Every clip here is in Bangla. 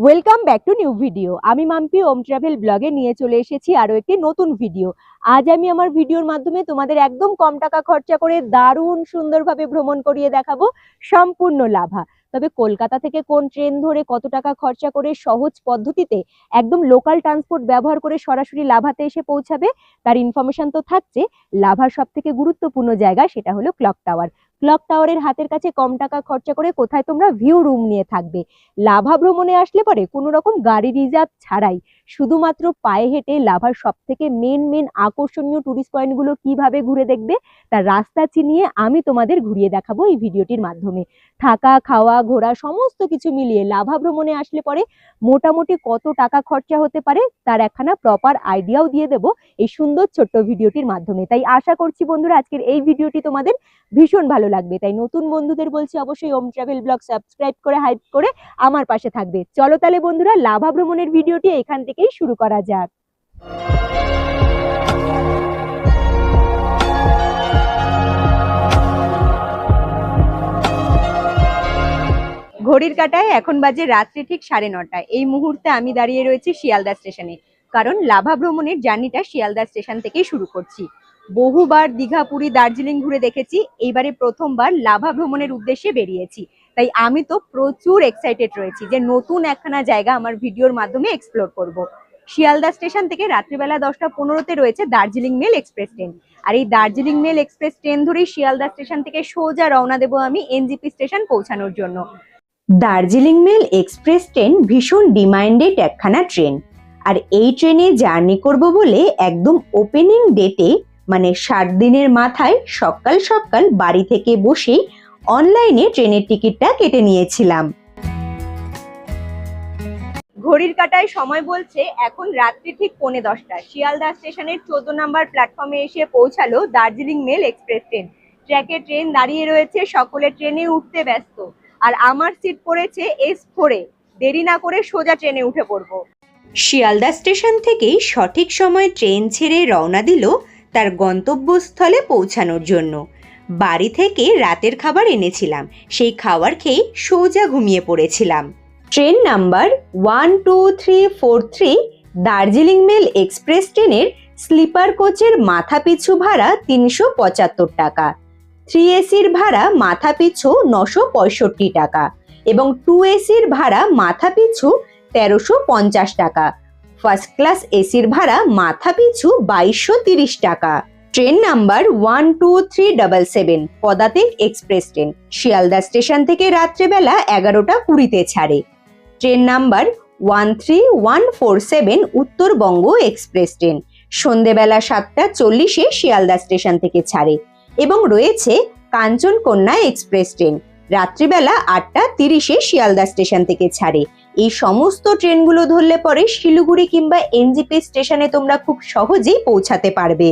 Welcome back to new video. আমি মাম্পি ওম ট্রাভেল ব্লগে নিয়ে চলে এসেছি আরো একটি নতুন ভিডিও। আজ আমি আমার ভিডিওর মাধ্যমে তোমাদের একদম কম টাকা খরচা করে দারুণ সুন্দরভাবে ভ্রমণ করিয়ে দেখাবো সম্পূর্ণ লাভা। তবে কলকাতা থেকে কোন ট্রেন ধরে কত টাকা খরচা করে সহজ পদ্ধতিতে একদম লোকাল ট্রান্সপোর্ট ব্যবহার করে সরাসরি লাভাতে এসে পৌঁছাবে তার ইনফরমেশন তো থাকছে। লাভার সব থেকে গুরুত্বপূর্ণ জায়গা সেটা হলো ক্লক টাওয়ার। ক্লক টাওয়ারের হাতের কাছে কম টাকা খরচা করে কোথায় তোমরা ভিউ রুম নিয়ে থাকবে। লাভা ভ্রমণে আসলে পরে কোনো রকম গাড়ি রিজার্ভ ছাড়াই শুধুমাত্র পায়ে হেঁটে লাভার সব থেকে মেন আকর্ষণীয় টুরিস্ট পয়েন্টগুলো কিভাবে ঘুরে দেখবে তার রাস্তা চিনিয়ে আমি তোমাদের ঘুরিয়ে দেখাবো এই ভিডিওটির মাধ্যমে। থাকা খাওয়া ঘোরা সমস্ত কিছু মিলিয়ে লাভা ভ্রমণে আসলে পরে মোটামুটি কত টাকা খরচা হতে পারে তার একখানা প্রপার আইডিয়াও দিয়ে দেবো এই সুন্দর ছোট্ট ভিডিওটির মাধ্যমে। তাই আশা করছি বন্ধুরা আজকের এই ভিডিওটি তোমাদের ভীষণ ভালো লাগবে। তাই নতুন বন্ধুদের বলছি অবশ্যই ওম ট্রাভেল ব্লগ সাবস্ক্রাইব করে হাইপ করে আমার পাশে থাকবে। চলো তাহলে বন্ধুরা লাভা ভ্রমণের ভিডিওটি এখান থেকেই শুরু করা যাক। ঘড়ির কাঁটায় এখন বাজে রাত্রি ঠিক 9:30। এই মুহূর্তে আমি দাঁড়িয়ে রয়েছি শিয়ালদা স্টেশনে, কারণ লাভা ভ্রমণের জার্নিটা শিয়ালদা স্টেশন থেকেই শুরু করছি। বহুবার দীঘা পুরী দার্জিলিং ঘুরে দেখেছি, এইবারে প্রথমবার লাভা ভ্রমণের উদ্দেশ্যে বেরিয়েছি। তাই আমি তো প্রচুর এক্সাইটেড রয়েছি যে নতুন একখানা জায়গা আমার ভিডিওর মাধ্যমে এক্সপ্লোর করব। শিয়ালদা স্টেশন থেকে রাত্রিবেলা 10:15-তে রয়েছে দার্জিলিং মেল এক্সপ্রেস ট্রেন। আর এই দার্জিলিং মেল এক্সপ্রেস ট্রেন ধরেই শিয়ালদা স্টেশন থেকে সোজা রওনা দেবো আমি এনজিপি স্টেশন পৌঁছানোর জন্য। দার্জিলিং মেল এক্সপ্রেস ট্রেন ভীষণ ডিমান্ডেড একখানা ট্রেন। আর এই ট্রেনে জার্নি করব বলে একদম ওপেনিং ডেটে মানে 7 দিনের মাথায় সকাল সকাল বাড়ি থেকে বসেই অনলাইনে ট্রেনের টিকিটটা কেটে নিয়েছিলাম। ঘড়ির কাঁটায় সময় বলছে এখন রাত্রি ঠিক 9:45। শিয়ালদা স্টেশনের 14 নম্বর প্ল্যাটফর্মে এসে পৌঁছালো দার্জিলিং মেল এক্সপ্রেস ট্রেন। ট্র্যাকে ট্রেন দাঁড়িয়ে রয়েছে, সকলে ট্রেনে উঠতে ব্যস্ত। আর আমার সিট পড়েছে S4-এ। দেরি না করে সোজা ট্রেনে উঠে পড়বো। শিয়ালদা স্টেশন থেকেই সঠিক সময়ে ট্রেন ছেড়ে রওনা দিল তার গন্তব্যস্থলে পৌঁছানোর জন্য। বাড়ি থেকে রাতের খাবার এনেছিলাম, সেই খাবার খেয়ে সোজা ঘুমিয়ে পড়েছিলাম। Train number 12343 Darjeeling mail express ট্রেনের স্লিপার কোচের মাথা পিছু ভাড়া 375 টাকা, 3AC-র ভাড়া মাথা পিছু 965 টাকা এবং 2AC-র ভাড়া মাথা পিছু 1350 টাকা। ফার্স্ট ক্লাস এসির ভাড়া মাথা পিছু 2230 টাকা। ট্রেন নাম্বার 12377 পদাতিক এক্সপ্রেস ট্রেন শিয়ালদা স্টেশন থেকে রাত্রেবেলা 11:20-তে ছাড়ে। Train number 13147 Uttarbanga express train সন্ধেবেলা 7:40-এ শিয়ালদা স্টেশন থেকে ছাড়ে। এবং রয়েছে কাঞ্চনকন্যা এক্সপ্রেস ট্রেন রাত্রিবেলা 8:30-এ শিয়ালদা স্টেশন থেকে ছাড়ে। এই সমস্ত ট্রেনগুলো ধরলে পরে শিলিগুড়ি কিংবা এনজিপি স্টেশনে তোমরা খুব সহজেই পৌঁছাতে পারবে।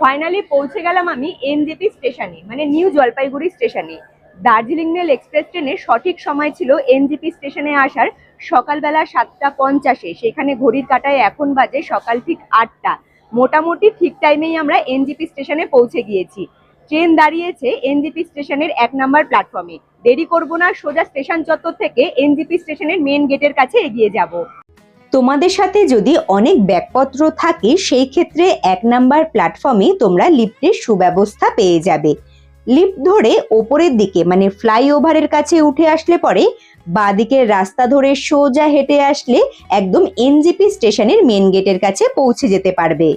ফাইনালি পৌঁছে গেলাম আমি এনজিপি স্টেশনে, মানে নিউ জলপাইগুড়ি স্টেশনে। দার্জিলিং মেল এক্সপ্রেস ট্রেনের সঠিক সময় ছিল এনজিপি স্টেশনে আসার সকালবেলা 7:50-এ। সেখানে ঘড়ির কাঁটায় এখন বাজে সকাল ঠিক 8টা। মোটামুটি ঠিক টাইমেই আমরা এনজিপি স্টেশনে পৌঁছে গিয়েছি। ট্রেন দাঁড়িয়েছে এনজিপি স্টেশনের 1 নম্বর প্ল্যাটফর্মে। দেরি করব না, সোজা স্টেশন চত্বর থেকে এনজিপি স্টেশনের মেন গেটের কাছে এগিয়ে যাব। তোমাদের সাথে যদি অনেক ব্যাগপত্র থাকে সেই ক্ষেত্রে 1 নম্বর প্ল্যাটফর্মে তোমরা লিফটের সুব্যবস্থা পেয়ে যাবে। লিফট ধরে ওপরের দিকে মানে ফ্লাইওভারের কাছে উঠে আসলে পরে বাঁদিকের রাস্তা ধরে সোজা হেঁটে আসলে একদম এনজিপি স্টেশনের মেন গেটের কাছে পৌঁছে যেতে পারবে।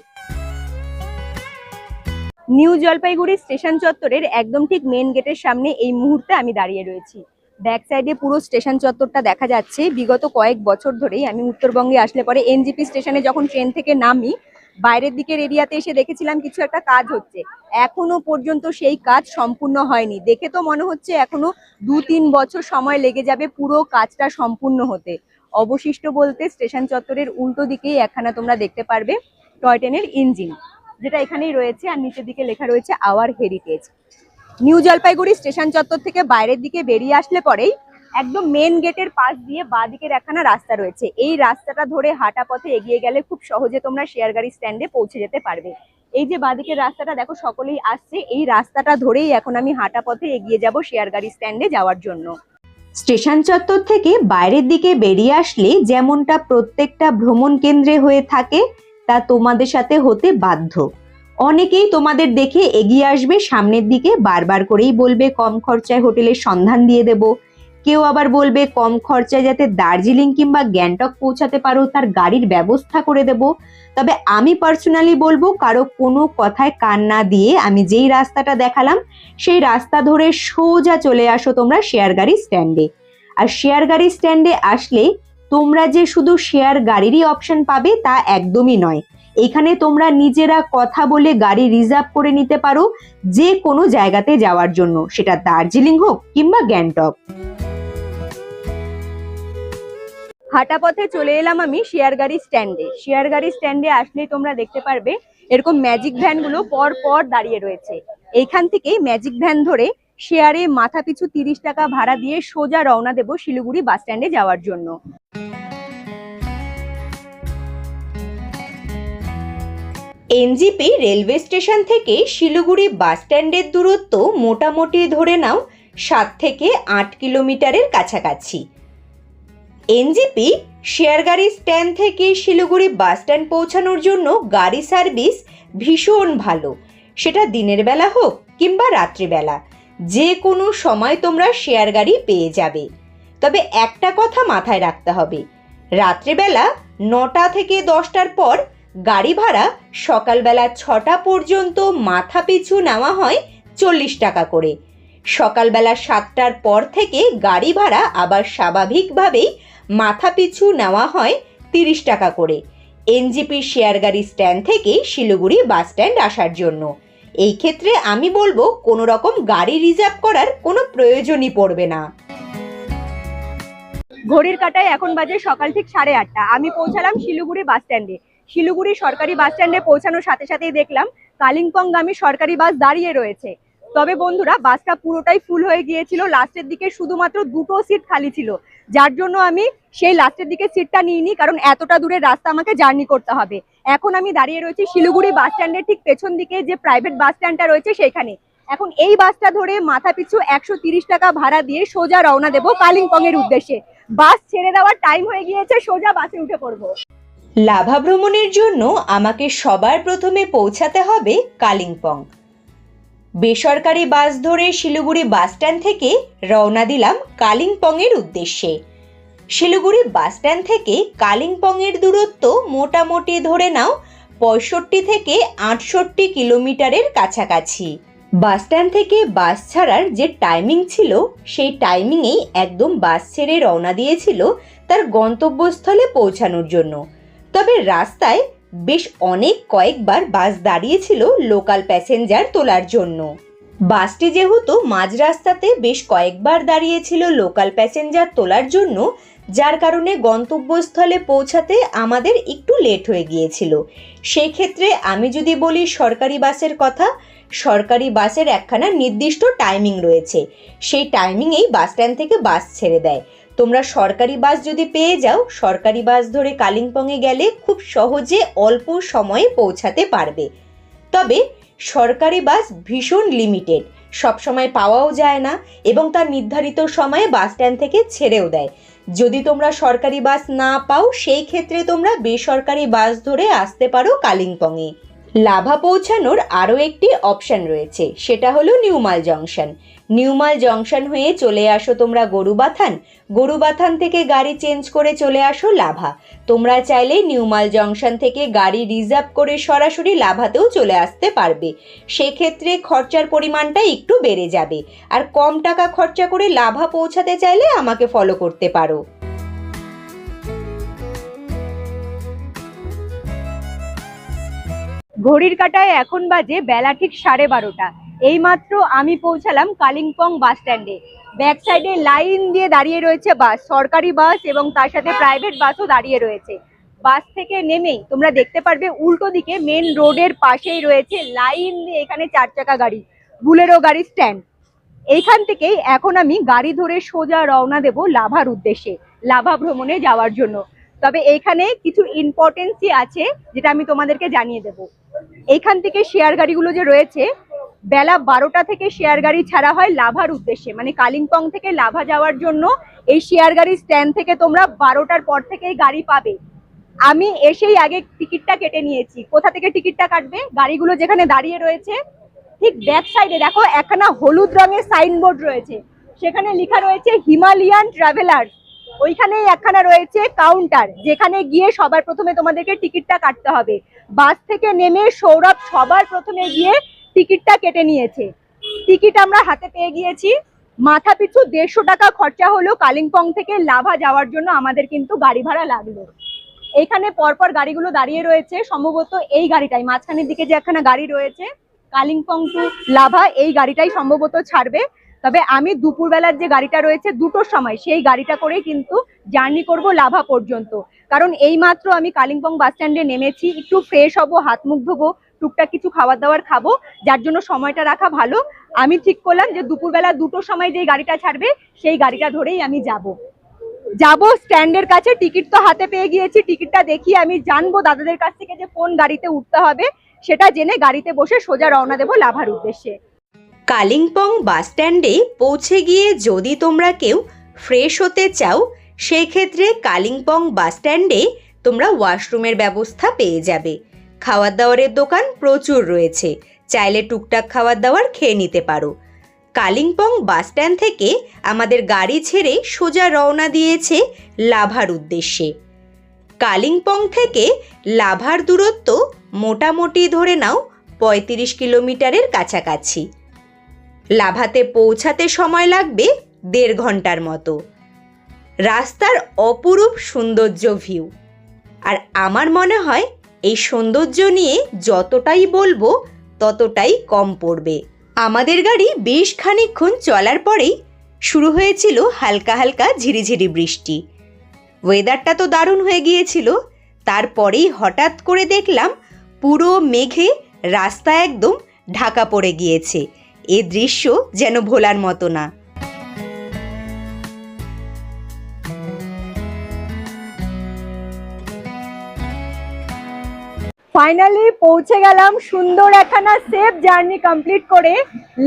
নিউ জলপাইগুড়ি স্টেশন চত্বরের একদম ঠিক মেন গেটের সামনে এই মুহূর্তে আমি দাঁড়িয়ে রয়েছি। ব্যাক সাইডে পুরো স্টেশন চত্বরটা দেখা যাচ্ছে। বিগত কয়েক বছর ধরেই আমি উত্তরবঙ্গে আসলে পরে এনজিপি স্টেশনে যখন ট্রেন থেকে নামি বাইরের দিকের এরিয়াতে এসে দেখেছিলাম কিছু একটা কাজ হচ্ছে। এখনো পর্যন্ত সেই কাজ সম্পূর্ণ হয়নি। দেখে তো মনে হচ্ছে এখনো 2-3 বছর সময় লেগে যাবে পুরো কাজটা সম্পূর্ণ হতে। অবশিষ্ট বলতে স্টেশন চত্বরের উল্টো দিকেই একখানা তোমরা দেখতে পারবে টয় ট্রেনের ইঞ্জিন, যেটা এখানেই রয়েছে। আর নিচের দিকে লেখা রয়েছে our heritage. New Jalpaiguri station চত্বর থেকে বাইরের দিকে বেরিয়ে আসলে পরেই একদম মেন গেটের পাশ দিয়ে বাঁ দিকের একখানা রাস্তা রয়েছে। এই রাস্তাটা ধরে হাঁটা পথে এগিয়ে গেলে খুব সহজে তোমরা শেয়ার গাড়ি স্ট্যান্ডে পৌঁছে যেতে পারবে। এই যে বাঁ দিকের রাস্তাটা দেখো সকলেই আসছে, এই রাস্তাটা ধরেই এখন আমি হাঁটা পথে এগিয়ে যাব শেয়ার গাড়ি স্ট্যান্ডে যাওয়ার জন্য। স্টেশন চত্বর থেকে বাইরের দিকে বেরিয়ে আসলে যেমনটা প্রত্যেকটা ভ্রমণ কেন্দ্রে হয়ে থাকে তা তোমাদের সাথে হতে বাধ্য। অনেকেই তোমাদের দেখে এগিয়ে আসবে সামনের দিকে, বারবার করেই বলবে কম খরচায় হোটেলের সন্ধান দিয়ে দেব। কেউ আবার বলবে কম খরচায় যাতে দার্জিলিং কিংবা গ্যাংটক পৌঁছাতে পারো তার গাড়ির ব্যবস্থা করে দেব। তবে আমি পার্সোনালি বলবো কারো কোনো কথায় কান না দিয়ে আমি যেই রাস্তাটা দেখালাম সেই রাস্তা ধরে সোজা চলে আসো তোমরা শেয়ার গাড়ি স্ট্যান্ডে। আর শেয়ার গাড়ি স্ট্যান্ডে আসলে তোমরা যে শুধু শেয়ার গাড়িরই অপশন পাবে তা একদমই নয়। এখানে তোমরা নিজেরা কথা বলে গাড়ি রিজার্ভ করে নিতে পারো যে কোনো জায়গাতে যাওয়ার জন্য, সেটা দার্জিলিং হোক কিংবা গ্যাংটক। হাঁটা পথে চলে এলাম আমি শেয়ার গাড়ি স্ট্যান্ডে। শেয়ার গাড়ি স্ট্যান্ডে আসলেই তোমরা দেখতে পারবে এরকম ম্যাজিক ভ্যান গুলো পর পর দাঁড়িয়ে রয়েছে। এইখান থেকে ম্যাজিক ভ্যান ধরে শেয়ারে মাথা পিছু 30 টাকা ভাড়া দিয়ে সোজা রওনা দেব শিলিগুড়ি বাস স্ট্যান্ডে যাওয়ার জন্য। এনজিপি রেলওয়ে স্টেশন থেকে শিলিগুড়ি বাস স্ট্যান্ডের দূরত্ব মোটামুটি ধরে নাও 7 থেকে 8 কিলোমিটারের কাছাকাছি। এনজিপি শেয়ার গাড়ি স্ট্যান্ড থেকে শিলিগুড়ি বাস স্ট্যান্ড পৌঁছানোর জন্য গাড়ি সার্ভিস ভীষণ ভালো, সেটা দিনের বেলা হোক কিংবা রাত্রিবেলা, যে কোনো সময় তোমরা শেয়ার গাড়ি পেয়ে যাবে। তবে একটা কথা মাথায় রাখতে হবে, রাত্রিবেলা 9টা থেকে 10টার পর গাড়ি ভাড়া সকালবেলা 6টা পর্যন্ত মাথা পিছু নেওয়া হয় 40 টাকা করে। সকালবেলা 7টার পর থেকে গাড়ি ভাড়া আবার স্বাভাবিকভাবেই মাথা পিছু নেওয়া হয় 30 টাকা করে এনজিপি শেয়ার গাড়ি স্ট্যান্ড থেকে শিলিগুড়ি বাস স্ট্যান্ড আসার জন্য। এই ক্ষেত্রে আমি বলবো কোনো রকম গাড়ি রিজার্ভ করার কোনো প্রয়োজনই পড়বে না। ঘড়ির কাঁটায় এখন বাজে সকাল ঠিক 8:30। আমি পৌঁছালাম শিলিগুড়ি বাস স্ট্যান্ডে। শিলিগুড়ি সরকারি বাস স্ট্যান্ডে পৌঁছানোর সাথে সাথেই দেখলাম কালিম্পংগামী সরকারি বাস দাঁড়িয়ে রয়েছে। তবে বন্ধুরা বাসটা পুরোটাই ফুল হয়ে গিয়েছিল, লাস্টের দিকে শুধুমাত্র 2টো সিট খালি ছিল, যার জন্য আমি সেই লাস্টের দিকে সিটটা নিইনি, কারণ এতটা দূরের রাস্তা আমাকে জার্নি করতে হবে। এখন আমি দাঁড়িয়ে রয়েছি শিলিগুড়ি বাস স্ট্যান্ডের ঠিক পেছন দিকে যে প্রাইভেট বাস স্ট্যান্ডটা রয়েছে সেখানে। এখন এই বাসটা ধরে মাথা পিছু 130 টাকা ভাড়া দিয়ে সোজা রওনা দেবো কালিম্পং এর উদ্দেশ্যে। বাস ছেড়ে দেওয়ার টাইম হয়ে গিয়েছে, সোজা বাসে উঠে পড়বো। লাভা ভ্রমণের জন্য আমাকে সবার প্রথমে পৌঁছাতে হবে কালিম্পং। বেসরকারি বাস ধরে শিলিগুড়ি বাস স্ট্যান্ড থেকে রওনা দিলাম কালিম্পং এর উদ্দেশ্যে। শিলিগুড়ি বাস স্ট্যান্ড থেকে কালিম্পং এর দূরত্ব মোটামুটি ধরে নাও 65 থেকে 68 কিলোমিটারের কাছাকাছি। বাস স্ট্যান্ড থেকে বাস ছাড়ার যে টাইমিং ছিল সেই টাইমিংয়েই একদম বাস ছেড়ে রওনা দিয়েছিল তার গন্তব্যস্থলে পৌঁছানোর জন্য। তবে রাস্তায় বেশ কয়েকবার বাস দাঁড়িয়েছিল লোকাল প্যাসেঞ্জার তোলার জন্য। বাসটি যেহেতু মাঝ রাস্তাতে বেশ কয়েকবার দাঁড়িয়েছিল লোকাল প্যাসেঞ্জার তোলার জন্য, যার কারণে গন্তব্যস্থলে পৌঁছাতে আমাদের একটু লেট হয়ে গিয়েছিল। সেই ক্ষেত্রে আমি যদি বলি সরকারি বাসের কথা, সরকারি বাসের একখানা নির্দিষ্ট টাইমিং রয়েছে, সেই টাইমিংয়েই বাস স্ট্যান্ড থেকে বাস ছেড়ে দেয়। তোমরা সরকারি বাস যদি পেয়ে যাও, সরকারি বাস ধরে কালিম্পংয়ে গেলে খুব সহজে অল্প সময়ে পৌঁছাতে পারবে। তবে সরকারি বাস ভীষণ লিমিটেড, সবসময় পাওয়াও যায় না এবং তার নির্ধারিত সময়ে বাস স্ট্যান্ড থেকে ছেড়েও দেয়। যদি তোমরা সরকারি বাস না পাও সেই ক্ষেত্রে তোমরা বেসরকারি বাস ধরে আসতে পারো কালিম্পংয়ে। লাভা পৌঁছানোর আরও একটি অপশন রয়েছে, সেটা হলো নিউমাল জংশন। নিউমাল জংশন হয়ে চলে আসো তোমরা গরুবাথান, গরুবাথান থেকে গাড়ি চেঞ্জ করে চলে আসো লাভা। তোমরা চাইলে নিউমাল জংশন থেকে গাড়ি রিজার্ভ করে সরাসরি লাভাতেও চলে আসতে পারবে। সেক্ষেত্রে খরচার পরিমাণটা একটু বেড়ে যাবে, আর কম টাকা খরচা করে লাভা পৌঁছাতে চাইলে আমাকে ফলো করতে পারো। ঘড়ির কাঁটায় এখন বাজে বেলা ঠিক 12:30। এইমাত্র আমি পৌঁছালাম কালিম্পং বাস স্ট্যান্ডে। ব্যাক সাইডে লাইন দিয়ে দাঁড়িয়ে রয়েছে বাস, সরকারি বাস এবং তার সাথে প্রাইভেট বাসও দাঁড়িয়ে রয়েছে। বাস থেকে নেমেই তোমরা দেখতে পারবে উল্টো দিকে মেন রোডের পাশেই রয়েছে লাইন দিয়ে এখানে 4 চাকা গাড়ি, বুলেরো গাড়ি স্ট্যান্ড। এইখান থেকেই এখন আমি গাড়ি ধরে সোজা রওনা দেব লাভার উদ্দেশ্যে, লাভা ভ্রমণে যাওয়ার জন্য। তবে এইখানে কিছু ইম্পর্টেন্সই আছে যেটা আমি তোমাদেরকে জানিয়ে দেব। এইখান থেকে শেয়ার গাড়িগুলো যে রয়েছে বেলা 12টা থেকে শেয়ার গাড়ি ছাড়া হয় লাভার উদ্দেশ্যে, মানে কালিম্পং থেকে লাভা যাওয়ার জন্য এই শেয়ার গাড়ি স্ট্যান্ড থেকে তোমরা 12টার পর থেকেই গাড়ি পাবে। আমি এসেই আগে টিকিটটা কেটে নিয়েছি। কোথা থেকে টিকিটটা কাটবে? গাড়িগুলো যেখানে দাঁড়িয়ে রয়েছে ঠিক ব্যাক সাইডে দেখো একখানা হলুদ রঙের সাইনবোর্ড রয়েছে, সেখানে লেখা রয়েছে হিমালয়ান ট্রাভেলার্স। ওইখানেই একখানা রয়েছে কাউন্টার, যেখানে গিয়ে সবার প্রথমে তোমাদেরকে টিকিটটা কাটতে হবে। বাস থেকে নেমে সৌরভ সবার প্রথমে গিয়ে টিকিটটা কেটে নিয়েছে। টিকিট আমরা হাতে পেয়ে গিয়েছি। মাথা পিছু 150 টাকা খরচা হলো কালিম্পং থেকে লাভা যাওয়ার জন্য, আমাদের কিন্তু গাড়ি ভাড়া লাগলো। এইখানে পরপর গাড়িগুলো দাঁড়িয়ে রয়েছে, সম্ভবত এই গাড়িটাই মাঝখানের দিকে যে একখানা গাড়ি রয়েছে কালিম্পং টু লাভা, এই গাড়িটাই সম্ভবত ছাড়বে। তবে আমি দুপুরবেলার যে গাড়িটা রয়েছে 2টোর সময়, সেই গাড়িটা করেই কিন্তু জার্নি করব লাভা পর্যন্ত। কারণ এই মাত্র আমি কালিম্পং বাস স্ট্যান্ডে নেমেছি, একটু ফ্রেশ হবো, হাত মুখ ধোবো, টুকটাক কিছু খাবার দাবার খাবো, যার জন্য সময়টা রাখা ভালো। আমি ঠিক করলাম যে দুপুরবেলা 2টোর সময় যে গাড়িটা ছাড়বে সেই গাড়িটা ধরেই আমি যাব স্ট্যান্ডের কাছে। টিকিট তো হাতে পেয়ে গিয়েছি, টিকিটটা দেখিয়ে আমি জানবো দাদাদের কাছ থেকে যে কোন গাড়িতে উঠতে হবে, সেটা জেনে গাড়িতে বসে সোজা রওনা দেবো লাভার উদ্দেশ্যে। কালিম্পং বাস স্ট্যান্ডে পৌঁছে গিয়ে যদি তোমরা কেউ ফ্রেশ হতে চাও, সেই ক্ষেত্রে কালিম্পং বাস স্ট্যান্ডে তোমরা ওয়াশরুমের ব্যবস্থা পেয়ে যাবে। খাওয়ার দাওয়ারের দোকান প্রচুর রয়েছে, চাইলে টুকটাক খাওয়ার দাওয়ার খেয়ে নিতে পারো। কালিম্পং বাস স্ট্যান্ড থেকে আমাদের গাড়ি ছেড়ে সোজা রওনা দিয়েছে লাভার উদ্দেশ্যে। কালিম্পং থেকে লাভার দূরত্ব মোটামুটি ধরে নাও 35 কিলোমিটারের কাছাকাছি। লাভাতে পৌঁছাতে সময় লাগবে 1.5 ঘন্টার মতো। রাস্তার অপরূপ সৌন্দর্য ভিউ, আর আমার মনে হয় এই সৌন্দর্য নিয়ে যতটাই বলবো ততটাই কম পড়বে। আমাদের গাড়ি বেশ খানিকক্ষণ চলার পরেই শুরু হয়েছিল হালকা হালকা ঝিরিঝিরি বৃষ্টি। ওয়েদারটা তো দারুণ হয়ে গিয়েছিল, তারপরেই হঠাৎ করে দেখলাম পুরো মেঘে রাস্তা একদম ঢাকা পড়ে গিয়েছে। এ দৃশ্য যেন ভোলার মতো না। ফাইনালি পৌঁছে গেলাম সুন্দর একখানা সেফ জার্নি কমপ্লিট করে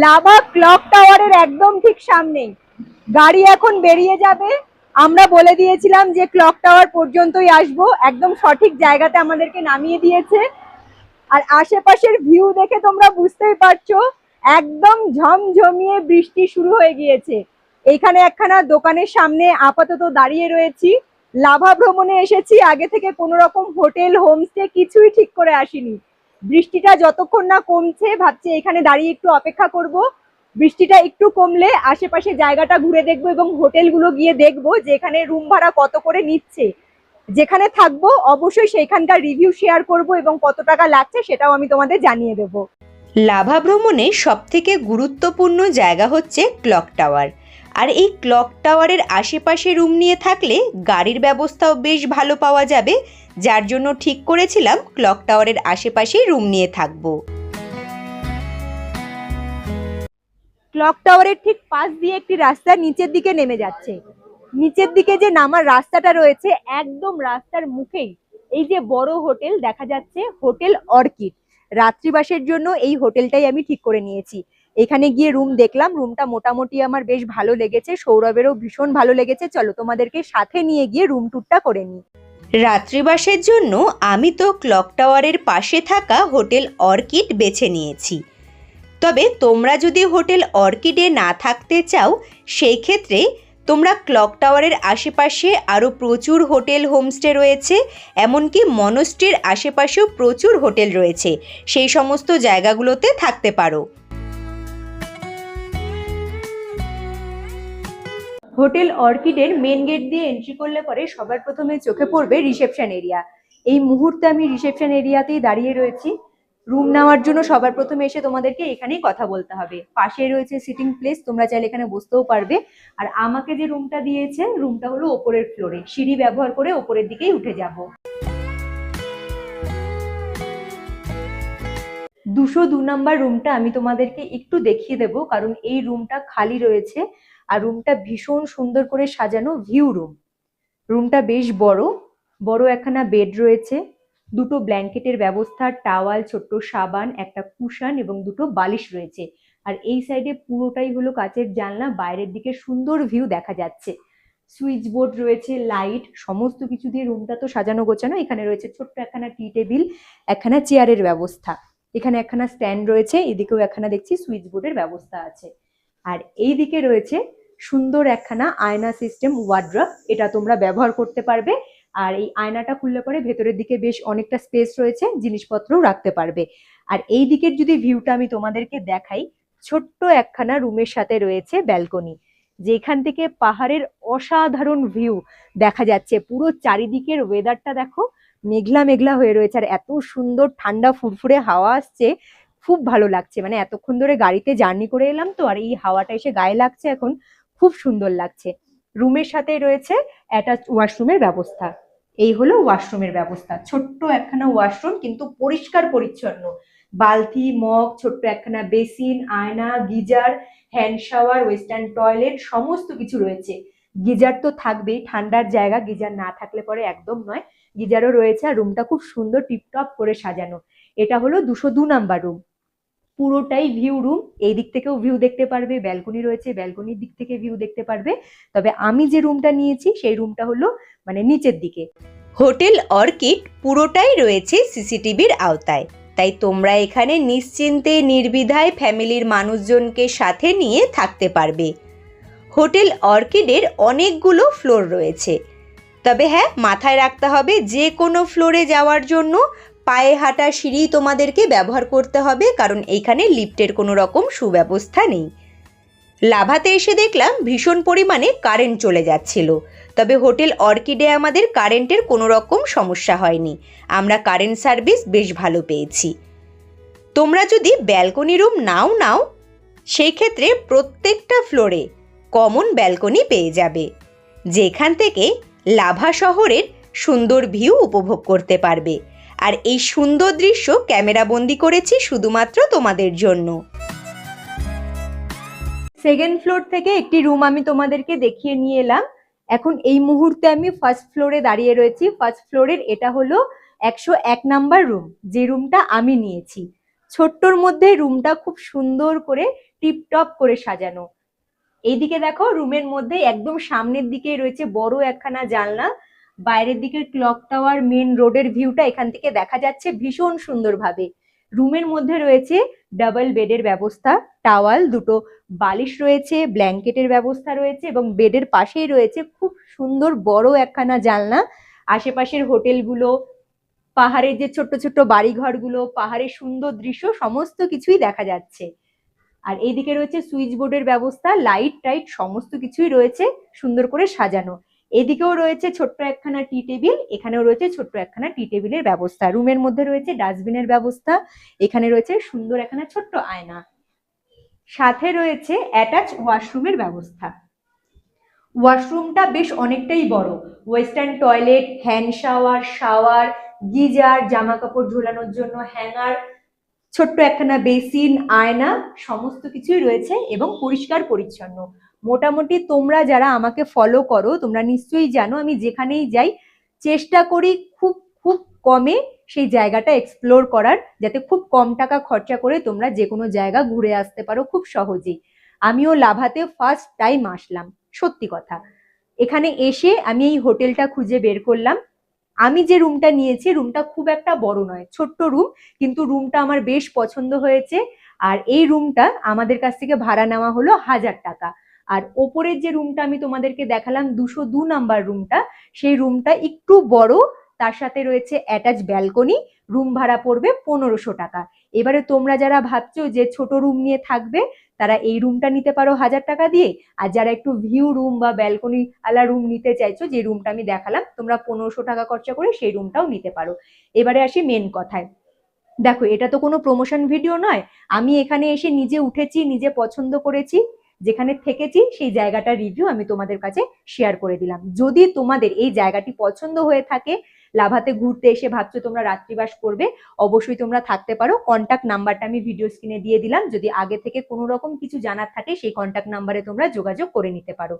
লাভা ক্লক টাওয়ারের একদম ঠিক সামনেই। গাড়ি এখন বেরিয়ে যাবে। আমরা বলে দিয়েছিলাম যে ক্লক টাওয়ার পর্যন্তই আসবো, একদম সঠিক জায়গাতে আমাদেরকে নামিয়ে দিয়েছে। আর আশেপাশের ভিউ দেখে তোমরা বুঝতেই পারছো একদম ঝমঝমিয়ে বৃষ্টি শুরু হয়ে গিয়েছে। এইখানে একখানা দোকানের সামনে আপাতত দাঁড়িয়ে রয়েছি। লাভা ভ্রমণে এসেছি, আগে থেকে কোনো রকম হোটেল হোমস্টে কিছুই ঠিক করে আসিনি। বৃষ্টিটা যতক্ষণ না কমছে ভাবছি এখানে দাঁড়িয়ে একটু অপেক্ষা করব। বৃষ্টিটা একটু কমলে আশেপাশে জায়গাটা ঘুরে দেখবো এবং হোটেলগুলো গিয়ে দেখবো যে এখানে রুম ভাড়া কত করে নিচ্ছে। যেখানে থাকবো অবশ্যই সেইখানকার রিভিউ শেয়ার করব এবং কত টাকা লাগছে সেটাও আমি তোমাদের জানিয়ে দেবো। লাভা ভ্রমণে সবথেকে গুরুত্বপূর্ণ জায়গা হচ্ছে ক্লক টাওয়ার। আর এই ক্লক টাওয়ারের আশেপাশে রুম নিয়ে থাকলে গাড়ির ব্যবস্থাও বেশ ভালো পাওয়া যাবে, যার জন্য ঠিক করেছিলাম ক্লক টাওয়ারের আশেপাশেই রুম নিয়ে থাকবো। ক্লক টাওয়ারের ঠিক পাশ দিয়ে একটি রাস্তা নিচের দিকে নেমে যাচ্ছে। নিচের দিকে যে নামার রাস্তাটা রয়েছে একদম রাস্তার মুখেই এই যে বড় হোটেল দেখা যাচ্ছে, হোটেল অর্কিড। রাত্রিবাসের জন্য এই হোটেলটাই আমি ঠিক করে নিয়েছি। এখানে গিয়ে রুম দেখলাম, রুমটা মোটামুটি আমার বেশ ভালো লেগেছে, সৌরভেরও ভীষণ ভালো লেগেছে। চলো তোমাদেরকে সাথে নিয়ে গিয়ে রুম ট্যুরটা করে নিই। রাত্রিবাসের জন্য আমি তো ক্লক টাওয়ারের পাশে থাকা হোটেল অর্কিড বেছে নিয়েছি। তবে তোমরা যদি হোটেল অর্কিডে না থাকতে চাও, সেই ক্ষেত্রে তোমরা ক্লক টাওয়ারের আশেপাশে আরও প্রচুর হোটেল হোমস্টে রয়েছে, এমনকি মনস্ট্রির আশেপাশেও প্রচুর হোটেল রয়েছে, সেই সমস্ত জায়গাগুলোতে থাকতে পারো। হোটেল অর্কিডের মেন গেট দিয়ে এন্ট্রি করলে পরে সবার প্রথমে চোখে পড়বে রিসেপশন এরিয়া। এই মুহূর্তে আমি রিসেপশন এরিয়াতেই দাঁড়িয়ে রয়েছি। রুম নেওয়ার জন্য সবার প্রথমে এসে তোমাদেরকে এখানেই কথা বলতে হবে। পাশে রয়েছে সিটিং প্লেস, তোমরা চাইলে এখানে বসতেও পারবে। আর আমাকে যে রুমটা দিয়েছে, রুমটা হলো ওপরের ফ্লোরে, সিঁড়ি ব্যবহার করে ওপরের দিকেই উঠে যাব। 202 নাম্বার রুমটা আমি তোমাদেরকে একটু দেখিয়ে দেবো, কারণ এই রুমটা খালি রয়েছে আর রুমটা ভীষণ সুন্দর করে সাজানো ভিউ রুম। রুমটা বেশ বড়, বড় একখানা বেড রয়েছে, দুটো ব্ল্যাঙ্কেটের ব্যবস্থা, টাওয়াল, ছোট্ট সাবান, একটা কুশন এবং দুটো বালিশ রয়েছে। আর এই সাইডে পুরোটাই হলো কাচের জানলা, বাইরের দিকে সুন্দর ভিউ দেখা যাচ্ছে। সুইচ বোর্ড রয়েছে, লাইট, সমস্ত কিছু দিয়ে রুমটা তো সাজানো গোছানো। এখানে রয়েছে ছোট্ট একখানা টি টেবিল, একখানা চেয়ারের ব্যবস্থা, এখানে একখানা স্ট্যান্ড রয়েছে, এদিকেও একখানা দেখছি সুইচ বোর্ডের ব্যবস্থা আছে। আর এইদিকে রয়েছে সুন্দর একখানা আয়না সিস্টেম ওয়ার্ড্রপ, এটা তোমরা ব্যবহার করতে পারবে। আর এই আয়নাটা খুললে পরে ভেতরের দিকে বেশ অনেকটা স্পেস রয়েছে, জিনিসপত্রও রাখতে পারবে। আর এই দিকের যদি ভিউটা আমি তোমাদেরকে দেখাই, ছোট্ট একখানা রুমের সাথে রয়েছে ব্যালকনি, যেখান থেকে পাহাড়ের অসাধারণ ভিউ দেখা যাচ্ছে। পুরো চারিদিকের ওয়েদারটা দেখো, মেঘলা মেঘলা হয়ে রয়েছে, আর এত সুন্দর ঠান্ডা ফুরফুরে হাওয়া আসছে, খুব ভালো লাগছে। মানে এতক্ষণ ধরে গাড়িতে জার্নি করে এলাম তো, আর এই হাওয়াটা এসে গায়ে লাগছে এখন, খুব সুন্দর লাগছে। রুমের সাথে রয়েছে অ্যাটাচ ওয়াশরুমের ব্যবস্থা। এই হলো ওয়াশরুমের ব্যবস্থা, ছোট্ট একখানা ওয়াশরুম, কিন্তু পরিষ্কার পরিচ্ছন্ন। বালতি, মগ, ছোট্ট একখানা বেসিন, আয়না, geyser, hand shower, western toilet, সমস্ত কিছু রয়েছে। গিজার তো থাকবেই, ঠান্ডার জায়গা, গিজার না থাকলে পরে একদম নয়। গিজারও রয়েছে, আর রুমটা খুব সুন্দর টিপটপ করে সাজানো। এটা হলো 202 নাম্বার রুম, পুরোটাই ভিউ রুম। এই দিক থেকেও ভিউ দেখতে পারবে, ব্যালকনি রয়েছে, ব্যালকনির দিক থেকে ভিউ দেখতে পারবে। তবে আমি যে রুমটা নিয়েছি সেই রুমটা হলো মানে নিচের দিকে। হোটেল অর্কিড পুরোটাই রয়েছে সিসিটিভির আওতায়, তাই তোমরা এখানে নিশ্চিন্তে নির্দ্বিধায় ফ্যামিলির মানুষজনকে সাথে নিয়ে থাকতে পারবে। হোটেল অর্কিডের অনেকগুলো ফ্লোর রয়েছে, তবে হ্যাঁ, মাথায় রাখতে হবে যে কোনো ফ্লোরে যাওয়ার জন্য পায়ে হাঁটা সিঁড়ি তোমাদেরকে ব্যবহার করতে হবে, কারণ এইখানে লিফটের কোনো রকম সুব্যবস্থা নেই। লাভাতে এসে দেখলাম ভীষণ পরিমাণে কারেন্ট চলে যাচ্ছিল, তবে হোটেল অর্কিডে আমাদের কারেন্টের কোনো রকম সমস্যা হয়নি, আমরা কারেন্ট সার্ভিস বেশ ভালো পেয়েছি। তোমরা যদি ব্যালকনি রুম নাও সেই ক্ষেত্রে প্রত্যেকটা ফ্লোরে কমন ব্যালকনি পেয়ে যাবে, যেখান থেকে লাভা শহরের সুন্দর ভিউ উপভোগ করতে পারবে। আর এই সুন্দর দৃশ্য ক্যামেরাবন্দি করেছি শুধুমাত্র তোমাদের জন্য। সেকেন্ড ফ্লোর থেকে একটি রুম আমি তোমাদেরকে দেখিয়ে নিয়ে এলাম। এখন এই মুহূর্তে আমি ফার্স্ট ফ্লোরে দাঁড়িয়ে রয়েছি। ফার্স্ট ফ্লোরের এটা হলো 101 নাম্বার রুম, যে রুমটা আমি নিয়েছি। ছোট্টর মধ্যে রুমটা খুব সুন্দর করে টিপটপ করে সাজানো। এইদিকে দেখো, রুমের মধ্যে একদম সামনের দিকে রয়েছে বড় একখানা জানলা, বাইরের দিকের ক্লক টাওয়ার, মেন রোডের ভিউটা এখান থেকে দেখা যাচ্ছে ভীষণ সুন্দরভাবে। রুমের মধ্যে রয়েছে ডাবল বেডের ব্যবস্থা, টাওয়াল, দুটো বালিশ রয়েছে, ব্ল্যাঙ্কেটের ব্যবস্থা রয়েছে, এবং বেডের পাশেই রয়েছে খুব সুন্দর বড় একখানা জানলা। আশেপাশের হোটেলগুলো, পাহাড়ের যে ছোট্ট ছোট্ট বাড়িঘরগুলো, পাহাড়ের সুন্দর দৃশ্য, সমস্ত কিছুই দেখা যাচ্ছে। আর এইদিকে রয়েছে সুইচ বোর্ডের ব্যবস্থা, লাইট টাইট সমস্ত কিছুই রয়েছে সুন্দর করে সাজানো। এদিকেও রয়েছে ছোট্ট একখানা টি টেবিল, এখানেও রয়েছে ছোট্ট একখানা টি টেবিলের ব্যবস্থা। রুমের মধ্যে রয়েছে ডাস্টবিনের ব্যবস্থা, এখানে রয়েছে সুন্দর একখানা ছোট্ট আয়না, সাথে রয়েছে অ্যাটাচ ওয়াশরুমের ব্যবস্থা। ওয়াশরুমটা বেশ অনেকটাই বড়, western toilet, hand shower, shower, geyser, জামা কাপড় ঝোলানোর জন্য হ্যাঙ্গার, ছোট্ট একখানা বেসিন, আয়না, সমস্ত কিছুই রয়েছে এবং পরিষ্কার পরিচ্ছন্ন। মোটামুটি তোমরা যারা আমাকে ফলো করো তোমরা নিশ্চয়ই জানো আমি যেখানেই যাই চেষ্টা করি খুব খুব কমে সেই জায়গাটা এক্সপ্লোর করার, যাতে খুব কম টাকা খরচা করে তোমরা যে কোনো জায়গা ঘুরে আসতে পারো খুব সহজেই। আমিও লাভাতে ফার্স্ট টাইম আসলাম, সত্যি কথা। এখানে এসে আমি এই হোটেলটা খুঁজে বের করলাম। আমি যে রুমটা নিয়েছি রুমটা খুব একটা বড় নয়, ছোট্ট রুম, কিন্তু রুমটা আমার বেশ পছন্দ হয়েছে। আর এই রুমটা আমাদের কাছ থেকে ভাড়া নেওয়া হলো 1000 টাকা। আর ওপরের যে রুমটা আমি তোমাদেরকে দেখালাম 202 নাম্বার রুমটা, সেই রুমটা একটু বড়, তার সাথে রয়েছে অ্যাটাচ ব্যালকনি, রুম ভাড়া পড়বে 1500 টাকা। এবারে তোমরা যারা ভাবছো যে ছোট রুম নিয়ে থাকবে তারা এই রুমটা নিতে পারো 1000 টাকা দিয়ে, আর যারা একটু ভিউ রুম বা ব্যালকনি আলা রুম নিতে চাইছো, যে রুমটা আমি দেখালাম, তোমরা 1500 টাকা খরচা করে সেই রুমটাও নিতে পারো। এবারে আসি মেন কথায়। দেখো, এটা তো কোনো প্রমোশন ভিডিও নয়, আমি এখানে এসে নিজে উঠেছি, নিজে পছন্দ করেছি, যেখানে থেকেছি সেই জায়গাটার রিভিউ আমি তোমাদের কাছে শেয়ার করে দিলাম। যদি তোমাদের এই জায়গাটি পছন্দ হয়ে থাকে, লাভাতে ঘুরতে এসে ভাবছো তোমরা রাত্রিবাস করবে, অবশ্যই তোমরা থাকতে পারো। কন্ট্যাক্ট নাম্বারটা আমি ভিডিও স্ক্রিনে দিয়ে দিলাম, যদি আগে থেকে কোনো রকম কিছু জানার থাকে সেই কন্ট্যাক্ট নাম্বারে তোমরা যোগাযোগ করে নিতে পারো।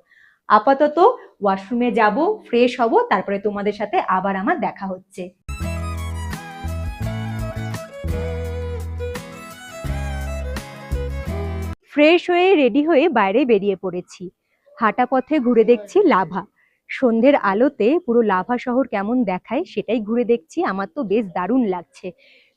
আপাতত ওয়াশরুমে যাব, ফ্রেশ হব, তারপরে তোমাদের সাথে আবার আমার দেখা হচ্ছে। ফ্রেশ হয়ে রেডি হয়ে বাইরে বেরিয়ে পড়েছি। হাঁটা পথে ঘুরে দেখছি লাভা। সন্ধ্যের আলোতে পুরো লাভা শহর কেমন দেখায় সেটাই ঘুরে দেখছি। আমার তো বেশ দারুণ লাগছে।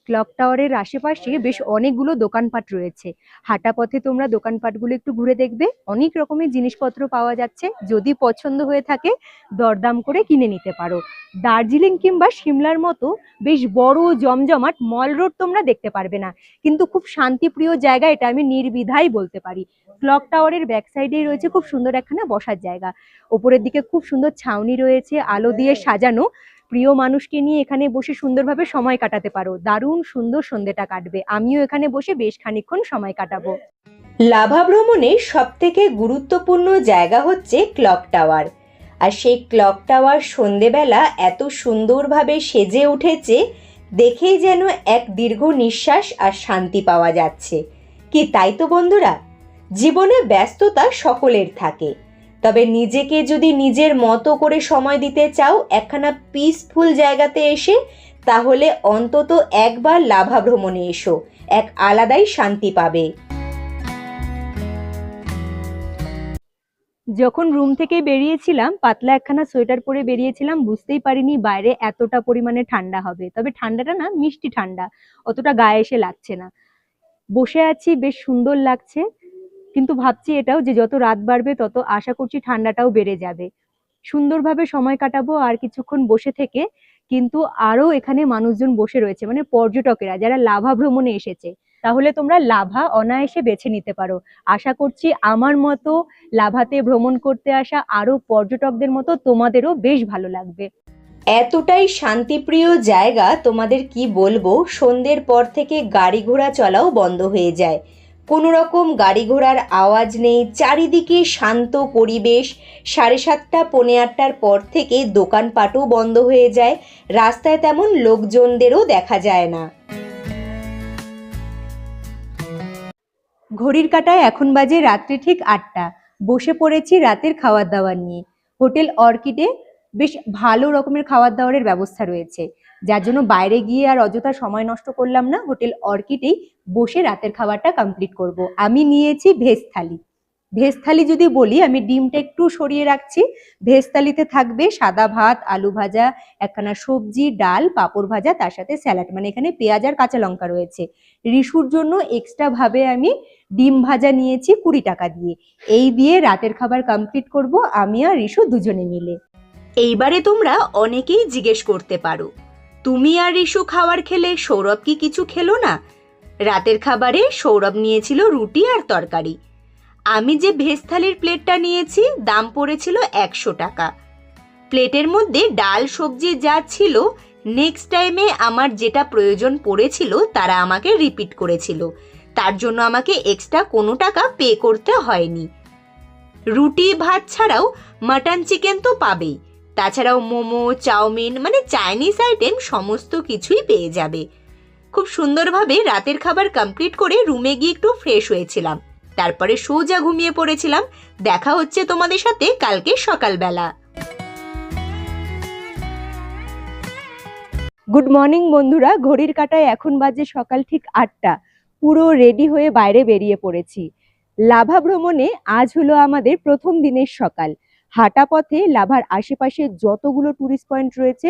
ক্লক টাওয়ারের আশেপাশে বেশ অনেকগুলো দোকানপাট রয়েছে। হাঁটা পথে তোমরা দোকানপাটগুলো একটু ঘুরে দেখবে। অনেক রকমের জিনিসপত্র পাওয়া যাচ্ছে। যদি পছন্দ হয়ে থাকে দরদাম করে কিনে নিতে পারো। দার্জিলিং কিংবা সিমলার মতো বেশ বড় জমজমাট মল রোড তোমরা দেখতে পারবে না, কিন্তু খুব শান্তিপ্রিয় জায়গা, এটা আমি নির্দ্বিধায় বলতে পারি। ক্লক টাওয়ারের ব্যাক সাইডেই রয়েছে খুব সুন্দর একখানা বসার জায়গা। ওপরের দিকে খুব সুন্দর ছাউনি রয়েছে, আলো দিয়ে সাজানো। প্রিয় মানুষকে নিয়ে এখানে বসে সুন্দরভাবে সময় কাটাতে পারো। দারুণ সুন্দর সন্ধ্যেটা কাটবে। আমিও এখানে বসে বেশ খানিকক্ষণ সময় কাটাবো। লাভা ভ্রমণের সবথেকে গুরুত্বপূর্ণ জায়গা হচ্ছে ক্লক টাওয়ার। আর সেই ক্লক টাওয়ার সন্ধেবেলা এত সুন্দরভাবে সেজে উঠেছে, দেখেই যেন এক দীর্ঘ নিঃশ্বাস আর শান্তি পাওয়া যাচ্ছে। কি তাই তো বন্ধুরা? জীবনে ব্যস্ততা সকলের থাকে, তবে নিজেকে যদি নিজের মতো করে সময় দিতে চাও একখানা পিসফুল জায়গাতে এসে, তাহলে অন্তত একবার লাভা ভ্রমণে এসো, এক আলাদাই শান্তি পাবে। যখন রুম থেকে বেরিয়েছিলাম পাতলা একখানা সোয়েটার পরে বেরিয়েছিলাম, বুঝতেই পারিনি বাইরে এতটা পরিমাণে ঠান্ডা হবে। তবে ঠান্ডাটা না মিষ্টি ঠান্ডা, অতটা গায়ে এসে লাগছে না। বসে আছি, বেশ সুন্দর লাগছে। কিন্তু ভাবছি এটাও যে যত রাত বাড়বে তত আশা করছি ঠান্ডাটাও বেড়ে যাবে। সুন্দরভাবে সময় কাটাবো আর কিছুক্ষণ বসে থেকে। কিন্তু আরো এখানে মানুষজন বসে রয়েছে, মানে পর্যটকেরা যারা লাভা ভ্রমণে এসেছে। তাহলে তোমরা লাভা অনায়াসে বেছে নিতে পারো। আশা করছি আমার মতো লাভাতে ভ্রমণ করতে আসা আরো পর্যটকদের মতো তোমাদেরও বেশ ভালো লাগবে। এতটাই শান্তিপ্রিয় জায়গা, তোমাদের কি বলবো। সন্ধ্যের পর থেকে গাড়ি ঘোড়া চলাও বন্ধ হয়ে যায়, কোনো রকম গাড়ি ঘোড়ার আওয়াজ নেই, চারিদিকে শান্ত পরিবেশ। 7:30 পৌনে 8টার পর থেকে দোকানপাটও বন্ধ হয়ে যায়, রাস্তায় তেমন লোকজনদেরও দেখা যায় না। ঘড়ির কাঁটায় এখন বাজে রাত্রি ঠিক 8টা। বসে পড়েছি রাতের খাবার দাবার নিয়ে। হোটেল অর্কিডে বেশ ভালো রকমের খাবার দাবারের ব্যবস্থা রয়েছে, যার জন্য বাইরে গিয়ে আর অযথা সময় নষ্ট করলাম না। হোটেল অর্কিডেই বসে রাতের খাবারটা কমপ্লিট করব। আমি নিয়েছি ভেজ থালি। ভেজ থালি যদি বলি, আমি ডিমটা একটু সরিয়ে রাখছি। ভেজ থালিতে থাকবে সাদা ভাত, আলু ভাজা, একখানা সবজি, ডাল, পাঁপড় ভাজা, তার সাথে স্যালাড, মানে এখানে পেঁয়াজ আর কাঁচা লঙ্কা রয়েছে। রিশুর জন্য এক্সট্রা ভাবে আমি ডিম ভাজা নিয়েছি 20 টাকা দিয়ে। এই দিয়ে রাতের খাবার কমপ্লিট করব আমি আর রিশু দুজনে মিলে। এইবারে তোমরা অনেকেই জিজ্ঞেস করতে পারো, তুমি আর রিশু খাবার খেলে সৌরভ কি কিছু খেলো না? রাতের খাবারে সৌরভ নিয়েছিল রুটি আর তরকারি। আমি যে ভেজ থালির প্লেটটা নিয়েছি দাম পড়েছিল 100 টাকা। প্লেটের মধ্যে ডাল সবজি যা ছিল, নেক্সট টাইমে আমার যেটা প্রয়োজন পড়েছিল তারা আমাকে রিপিট করেছিল, তার জন্য আমাকে এক্সট্রা কোনো টাকা পে করতে হয়নি। রুটি ভাত ছাড়াও মাটন চিকেন তো পাবেই, তাছাড়াও মোমো, চাউমিন, মানে চাইনিজ আইটেম সমস্ত কিছুই পেয়ে যাবে। খুব সুন্দরভাবে রাতের খাবার কমপ্লিট করে রুমে গিয়ে একটু ফ্রেশ হয়েছিলাম, তারপরে সোজা ঘুমিয়ে পড়েছিলাম। দেখা হচ্ছে তোমাদের সাথে কালকে সকালবেলা। গুড মর্নিং বন্ধুরা, ঘড়ির কাঁটায় এখন বাজে সকাল ঠিক 8টা। পুরো রেডি হয়ে বাইরে বেরিয়ে পড়েছি। লাভা ভ্রমণে আজ হলো আমাদের প্রথম দিনের সকাল। হাঁটা পথে লাভার আশেপাশে যতগুলো টুরিস্ট পয়েন্ট রয়েছে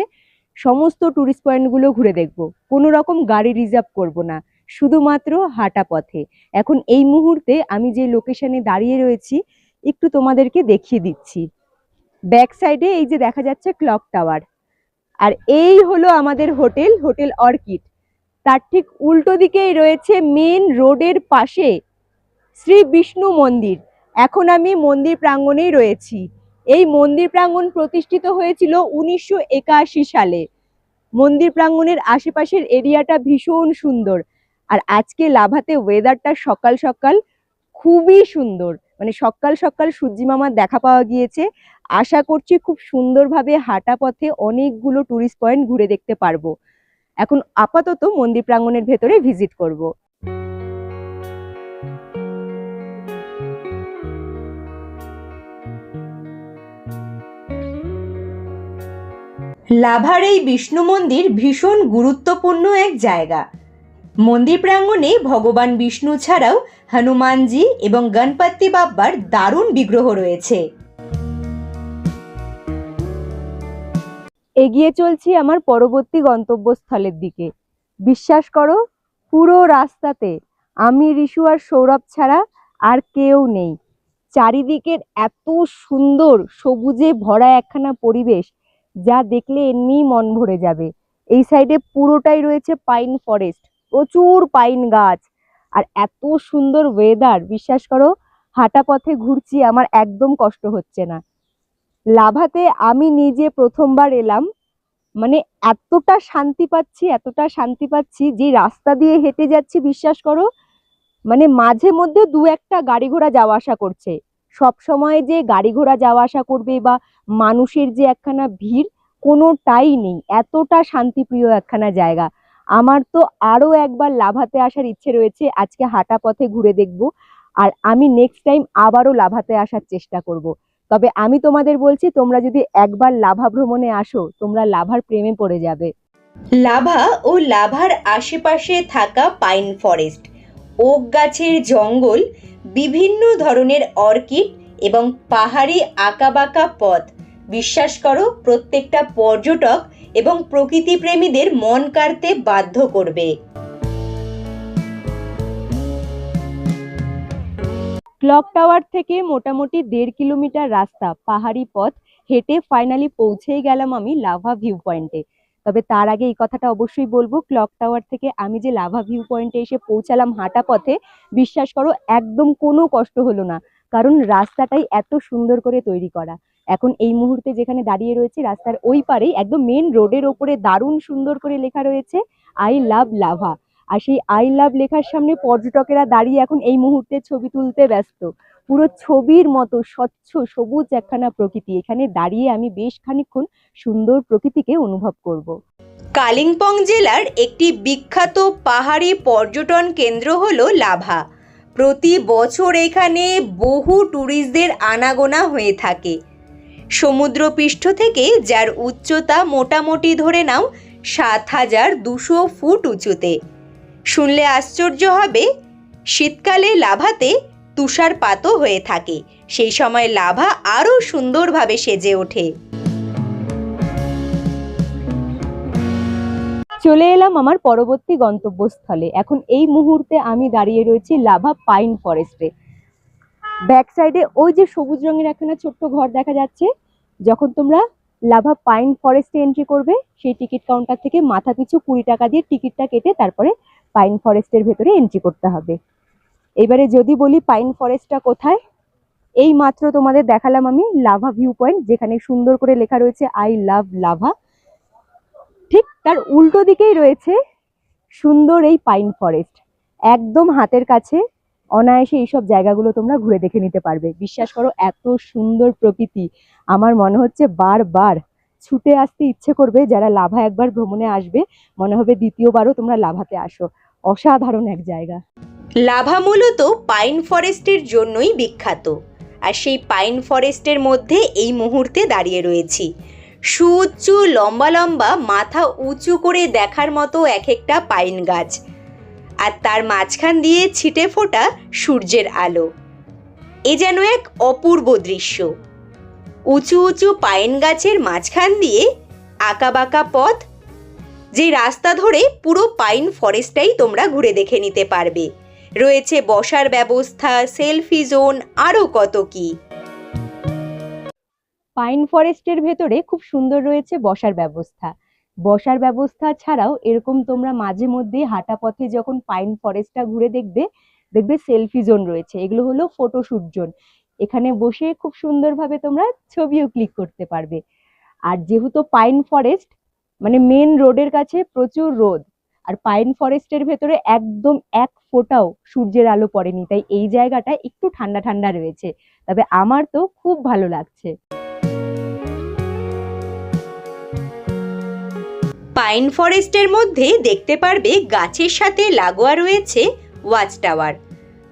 সমস্ত টুরিস্ট পয়েন্টগুলো ঘুরে দেখব। কোনো রকম গাড়ি রিজার্ভ করব না, শুধুমাত্র হাঁটা পথে। এখন এই মুহূর্তে আমি যে লোকেশনে দাঁড়িয়ে রয়েছি একটু তোমাদেরকে দেখিয়ে দিচ্ছি। ব্যাক সাইডে এই যে দেখা যাচ্ছে ক্লক টাওয়ার, আর এই হলো আমাদের হোটেল, হোটেল অর্কিড। তার ঠিক উল্টো দিকেই রয়েছে মেন রোডের পাশে শ্রী বিষ্ণু মন্দির। এখন আমি মন্দির প্রাঙ্গণেই রয়েছি। এই মন্দির প্রাঙ্গণ প্রতিষ্ঠিত হয়েছিল 1981 সালে। মন্দির প্রাঙ্গণের আশেপাশের এরিয়াটা ভীষণ সুন্দর। আর আজকে লাভাতে ওয়েদারটা সকাল সকাল খুবই সুন্দর, মানে সকাল সকাল সূর্যি মামার দেখা পাওয়া গিয়েছে। আশা করছি খুব সুন্দরভাবে হাঁটা পথে অনেকগুলো টুরিস্ট পয়েন্ট ঘুরে দেখতে পারবো। এখন আপাতত মন্দির প্রাঙ্গণের ভেতরে ভিজিট করব। লাভার এই বিষ্ণু মন্দির ভীষণ গুরুত্বপূর্ণ এক জায়গা। মন্দির প্রাঙ্গণে ভগবান বিষ্ণু ছাড়াও হনুমানজি এবং গণপতি বাপ্পার দারুণ বিগ্রহ রয়েছে। এগিয়ে চলছি আমার পরবর্তী গন্তব্যস্থলের দিকে। বিশ্বাস করো, পুরো রাস্তাতে আমি, রিশু আর সৌরভ ছাড়া আর কেউ নেই। চারিদিকের এত সুন্দর সবুজে ভরা একখানা পরিবেশ, যা দেখলে এমনিই মন ভরে যাবে। এই সাইডে পুরোটাই রয়েছে পাইন ফরেস্ট, প্রচুর পাইন গাছ, আর এত সুন্দর ওয়েদার। বিশ্বাস করো, হাঁটা পথে ঘুরছি, আমার একদম কষ্ট হচ্ছে না। লাভাতে আমি নিজে প্রথমবার এলাম, মানে এতটা শান্তি পাচ্ছি, এতটা শান্তি পাচ্ছি, যে রাস্তা দিয়ে হেঁটে যাচ্ছি বিশ্বাস করো, মানে মাঝে মধ্যে দু একটা গাড়ি ঘোড়া যাওয়া আসা করছে। সব সময় যে গাড়ি ঘোড়া যাওয়া আসা করবে বা মানুষের যে একখানা ভিড়, কোনোটাই নেই। এতটা শান্তিপ্রিয় একখানা জায়গা। আমার তো আরো একবার লাভাতে আসার ইচ্ছে রয়েছে। আজকে হাঁটা পথে ঘুরে দেখব, আর আমি নেক্সট টাইম আবারও লাভাতে আসার চেষ্টা করব। তবে আমি তোমাদের বলছি, তোমরা যদি একবার লাভা ভ্রমণে আসো, তোমরা লাভার প্রেমে পড়ে যাবে। লাভা ও লাভার আশেপাশে থাকা পাইন ফরেস্ট, ওক গাছের জঙ্গল, বিভিন্ন ধরনের অর্কিড এবং পাহাড়ি আঁকাবাঁকা পথ, বিশ্বাস করো প্রত্যেকটা পর্যটক এবং প্রকৃতি প্রেমীদের মন কাড়তে বাধ্য করবে। ক্লক টাওয়ার থেকে মোটামুটি 1.5 কিলোমিটার রাস্তা, পাহাড়ি পথ হেঁটে ফাইনালি পৌঁছেই গেলাম আমি লাভা ভিউ পয়েন্টে। তবে তার আগে এই কথাটা অবশ্যই বলবো, ক্লক টাওয়ার থেকে আমি যে লাভা ভিউ পয়েন্টে এসে পৌঁছালাম হাঁটা পথে, বিশ্বাস করো একদম কোনো কষ্ট হলো না, কারণ রাস্তাটাই এত সুন্দর করে তৈরি করা। এখন এই মুহূর্তে যেখানে দাঁড়িয়ে রয়েছে, রাস্তার ওই পারেই একদম মেন রোডের ওপরে দারুণ সুন্দর করে লেখা রয়েছে আই লাভ লাভা। আর সেই আই লাভ লেখার সামনে পর্যটকেরা দাঁড়িয়ে এখন এই মুহূর্তে ছবি তুলতে ব্যস্ত। পুরো ছবির মতো স্বচ্ছ সবুজ একখানা প্রকৃতি। এখানে দাঁড়িয়ে আমি বেশ খানিকক্ষণ সুন্দর প্রকৃতিকে অনুভব করব। কালিম্পং জেলার একটি বিখ্যাত পাহাড়ি পর্যটন কেন্দ্র হলো লাভা। প্রতি বছর এখানে বহু ট্যুরিস্টদের আনাগোনা হয়ে থাকে। সমুদ্রপৃষ্ঠ থেকে যার উচ্চতা মোটামুটি ধরে নাও 7,200 ফুট উঁচুতে। শুনলে আশ্চর্য হবে, শীতকালে লাভাতে তুষারপাতও হয়ে থাকে। সেই সময় লাভা আরও সুন্দরভাবে সেজে ওঠে। চলে এলাম আমার পরবর্তী গন্তব্যস্থলে। এখন এই মুহূর্তে আমি দাঁড়িয়ে রয়েছি লাভা পাইন ফরেস্টে। ব্যাক সাইডে ওই যে সবুজ রঙের একখানা ছোট্ট ঘর দেখা যাচ্ছে। যখন তোমরা লাভা পাইন ফরেস্টে এন্ট্রি করবে, সেই টিকিট কাউন্টার থেকে মাথা পিছু 20 টাকা দিয়ে টিকিটটা কেটে তারপরে পাইন ফরেস্টের ভেতরে এন্ট্রি করতে হবে। এবারে যদি বলি পাইন ফরেস্টটা কোথায়, এই মাত্র তোমাদের দেখালাম আমি লাভা ভিউ পয়েন্ট, যেখানে সুন্দর করে লেখা রয়েছে আই লাভ লাভা। ঠিক তার উল্টো দিকেই রয়েছে সুন্দর এই পাইন ফরেস্ট, একদম হাতের কাছে। অনায়াসে এইসব জায়গাগুলো তোমরা ঘুরে দেখে নিতে পারবে। বিশ্বাস করো এত সুন্দর প্রকৃতি, আমার মনে হচ্ছে বারবার ছুটে আসতে ইচ্ছে করবে। যারা লাভা একবার ভ্রমণে আসবে, মনে হবে দ্বিতীয়বারও তোমরা লাভাতে আসো। অসাধারণ এক জায়গা। লাভা মূলত পাইন ফরেস্টের জন্যই বিখ্যাত, আর সেই পাইন ফরেস্টের মধ্যে এই মুহূর্তে দাঁড়িয়ে রয়েছি। সুউচ্চু লম্বা লম্বা মাথা উঁচু করে দেখার মতো এক একটা পাইন গাছ, আর তার মাঝখান দিয়ে ছিটে ফোটা সূর্যের আলো। এ যেন এক অপূর্ব দৃশ্য। উঁচু উঁচু পাইন গাছের মাঝখান দিয়ে আঁকাবাঁকা পথ, যে রাস্তা ধরে পুরো পাইন ফরেস্টটাই তোমরা ঘুরে দেখে নিতে পারবে। রয়েছে বসার ব্যবস্থা, সেলফি জোন, আরও কত কি। পাইন ফরেস্টের ভেতরে খুব সুন্দর রয়েছে বসার ব্যবস্থা। বসার ব্যবস্থা ছাড়াও এরকম তোমরা মাঝে মধ্যে হাঁটা পথে যখন পাইন ফরেস্টটা ঘুরে দেখবে সেলফি জোন রয়েছে। এগুলো হলো ফটোশুট জোন। এখানে বসে খুব সুন্দরভাবে তোমরা ছবিও ক্লিক করতে পারবে। আর যেহেতু পাইন ফরেস্ট মানে মেন রোডের কাছে প্রচুর রোদ, আর পাইন ফরেস্টের ভেতরে একদম এক ফোঁটাও সূর্যের আলো পড়েনি, তাই এই জায়গাটা একটু ঠান্ডা ঠান্ডা রয়েছে। তবে আমার তো খুব ভালো লাগছে। পাইন ফরেস্টের মধ্যে দেখতে পারবে গাছের সাথে লাগোয়া রয়েছে ওয়াচ টাওয়ার।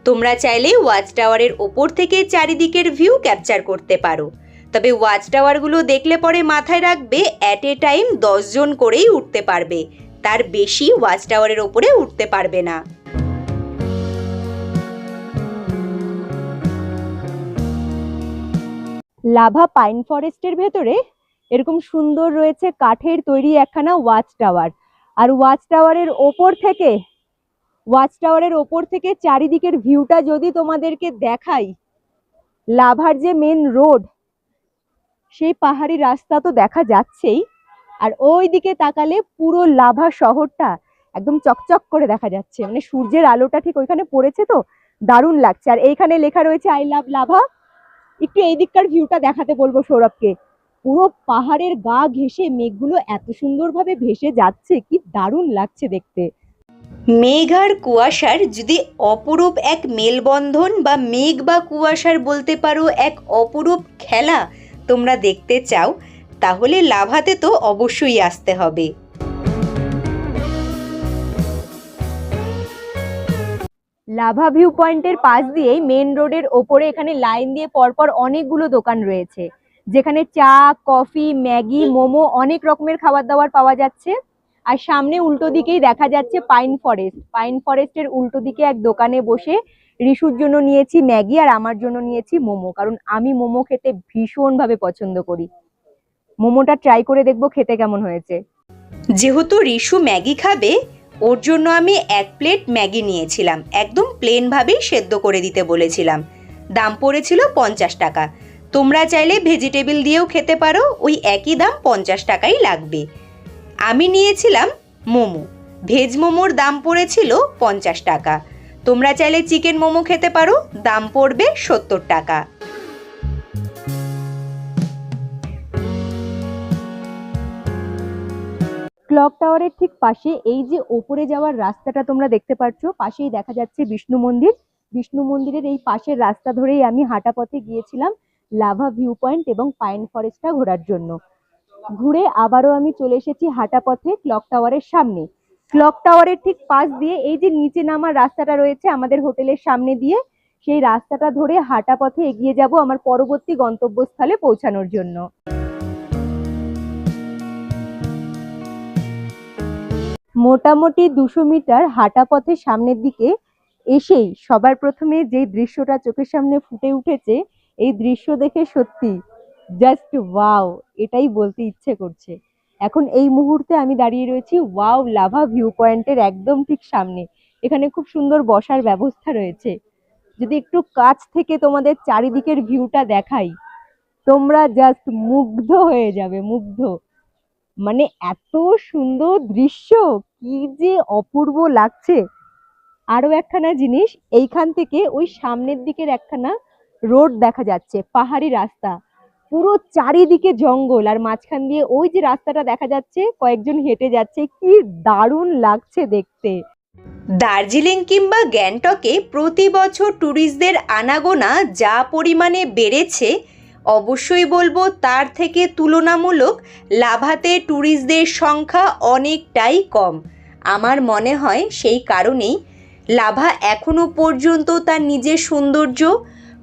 তোমরা চাইলে ওয়াচ টাওয়ারের ওপর থেকে চারিদিকের ভিউ ক্যাপচার করতে পারো। তবে ওয়াচ টাওয়ারগুলো দেখলে পরে মাথায় রাখবে, অ্যাট এ টাইম 10 জন করেই উঠতে পারবে, তার বেশি ওয়াচ টাওয়ারের ওপরে উঠতে পারবে না। লাভা পাইন ফরেস্টের ভেতরে এরকম সুন্দর রয়েছে কাঠের তৈরি একখানা ওয়াচ টাওয়ার। আর ওয়াচ টাওয়ারের ওপর থেকে চারিদিকের ভিউটা যদি তোমাদেরকে দেখাই, লাভার যে মেন রোড, সেই পাহাড়ি রাস্তা তো দেখা যাচ্ছেই, আর ওই দিকে তাকালে পুরো লাভা শহরটা একদম চকচক করে দেখা যাচ্ছে। মানে সূর্যের আলোটা ঠিক ওইখানে পড়েছে, তো দারুণ লাগছে। আর এইখানে লেখা রয়েছে আই লাভ লাভা। একটু এই দিককার ভিউটা দেখাতে বলবো সৌরভকে। পুরো পাহাড়ের গা ঘেঁষে মেঘগুলো এত সুন্দরভাবে ভেসে যাচ্ছে, কি দারুণ লাগছে দেখতে। মেঘ আর কুয়াশার যদি অপরূপ এক মেলবন্ধন বা মেঘ বা কুয়াশার বলতে পারো এক অপরূপ খেলা তোমরা দেখতে চাও, তাহলে লাভাতে তো অবশ্যই আসতে হবে। লাভা ভিউ পয়েন্টের পাশ দিয়েই মেন রোডের ওপরে এখানে লাইন দিয়ে পরপর অনেকগুলো দোকান রয়েছে, যেখানে চা, কফি, ম্যাগি, মোমো অনেক রকমের খাবার দাবার পাওয়া যাচ্ছে। আর সামনে উল্টো দিকেই দেখা যাচ্ছে পাইন ফরেস্টের উল্টো দিকে এক দোকানে বসে রিশুর জন্য নিয়েছি ম্যাগি আর আমার জন্য নিয়েছি মোমো, কারণ আমি মোমো খেতে ভীষণভাবে পছন্দ করি। মোমোটা ট্রাই করে দেখবো খেতে কেমন হয়েছে। যেহেতু রিশু ম্যাগি খাবে, ওর জন্য আমি 1 প্লেট ম্যাগি নিয়েছিলাম, একদম প্লেনভাবেই সেদ্ধ করে দিতে বলেছিলাম। দাম পড়েছিল 50 টাকা। তোমরা চাইলে ভেজিটেবল দিয়েও খেতে পারো, ওই একই দাম 50 টাকাই লাগবে। আমি নিয়েছিলাম মোমো, ভেজ মোমোর দাম পড়েছিল 50 টাকা। তোমরা চাইলে চিকেন মোমো খেতে পারো, দাম পড়বে 70 টাকা। ক্লক টাওয়ারের ঠিক পাশে এই যে ওপরে যাওয়ার রাস্তাটা তোমরা দেখতে পাচ্ছ, পাশেই দেখা যাচ্ছে বিষ্ণু মন্দির। বিষ্ণু মন্দিরের এই পাশের রাস্তা ধরেই আমি হাঁটা পথে গিয়েছিলাম লাভা ভিউ পয়েন্ট এবং পাইন ফরেস্টটা ঘোরার জন্য। ঘুরে আবারও আমি চলে এসেছি হাঁটা পথে ক্লক টাওয়ারের সামনে। ক্লক টাওয়ারের ঠিক পাশ দিয়ে এই যে নিচে নামার রাস্তাটা রয়েছে আমাদের হোটেলের সামনে দিয়ে, সেই রাস্তাটা ধরে হাঁটা পথে এগিয়ে যাব আমার পরবর্তী গন্তব্যস্থলে পৌঁছানোর জন্য। মোটামুটি 200 মিটার হাঁটা পথে সামনের দিকে এসেই সবার প্রথমে যে দৃশ্যটা চোখের সামনে ফুটে উঠেছে, এই দৃশ্য দেখে সত্যি জাস্ট ওয়াও, এটাই বলতে ইচ্ছে করছে। এখন এই মুহূর্তে আমি দাঁড়িয়ে রয়েছি ওয়াও লাভা ভিউ পয়েন্টের একদম ঠিক সামনে। এখানে খুব সুন্দর বসার ব্যবস্থা রয়েছে। যদি একটু কাছ থেকে তোমাদের চারিদিকের ভিউটা দেখাই, তোমরা জাস্ট মুগ্ধ হয়ে যাবে, মুগ্ধ। মানে এত সুন্দর দৃশ্য, কি যে অপূর্ব লাগছে। আরো একখানা জিনিস, এইখান থেকে ওই সামনের দিকের একখানা রোড দেখা যাচ্ছে, পাহাড়ি রাস্তা, পুরো চারিদিকে জঙ্গল, আর মাঝখান দিয়ে ওই যে রাস্তাটা দেখা যাচ্ছে, কয়েকজন হেঁটে যাচ্ছে, কি দারুণ লাগছে দেখতে। দার্জিলিং কিংবা গ্যাংটকে প্রতি বছর ট্যুরিস্টদের আনাগোনা যা পরিমাণে বেড়েছে, অবশ্যই বলবো তার থেকে তুলনামূলক লাভাতে ট্যুরিস্টদের সংখ্যা অনেকটাই কম। আমার মনে হয় সেই কারণেই লাভা এখনো পর্যন্ত তার নিজের সৌন্দর্য,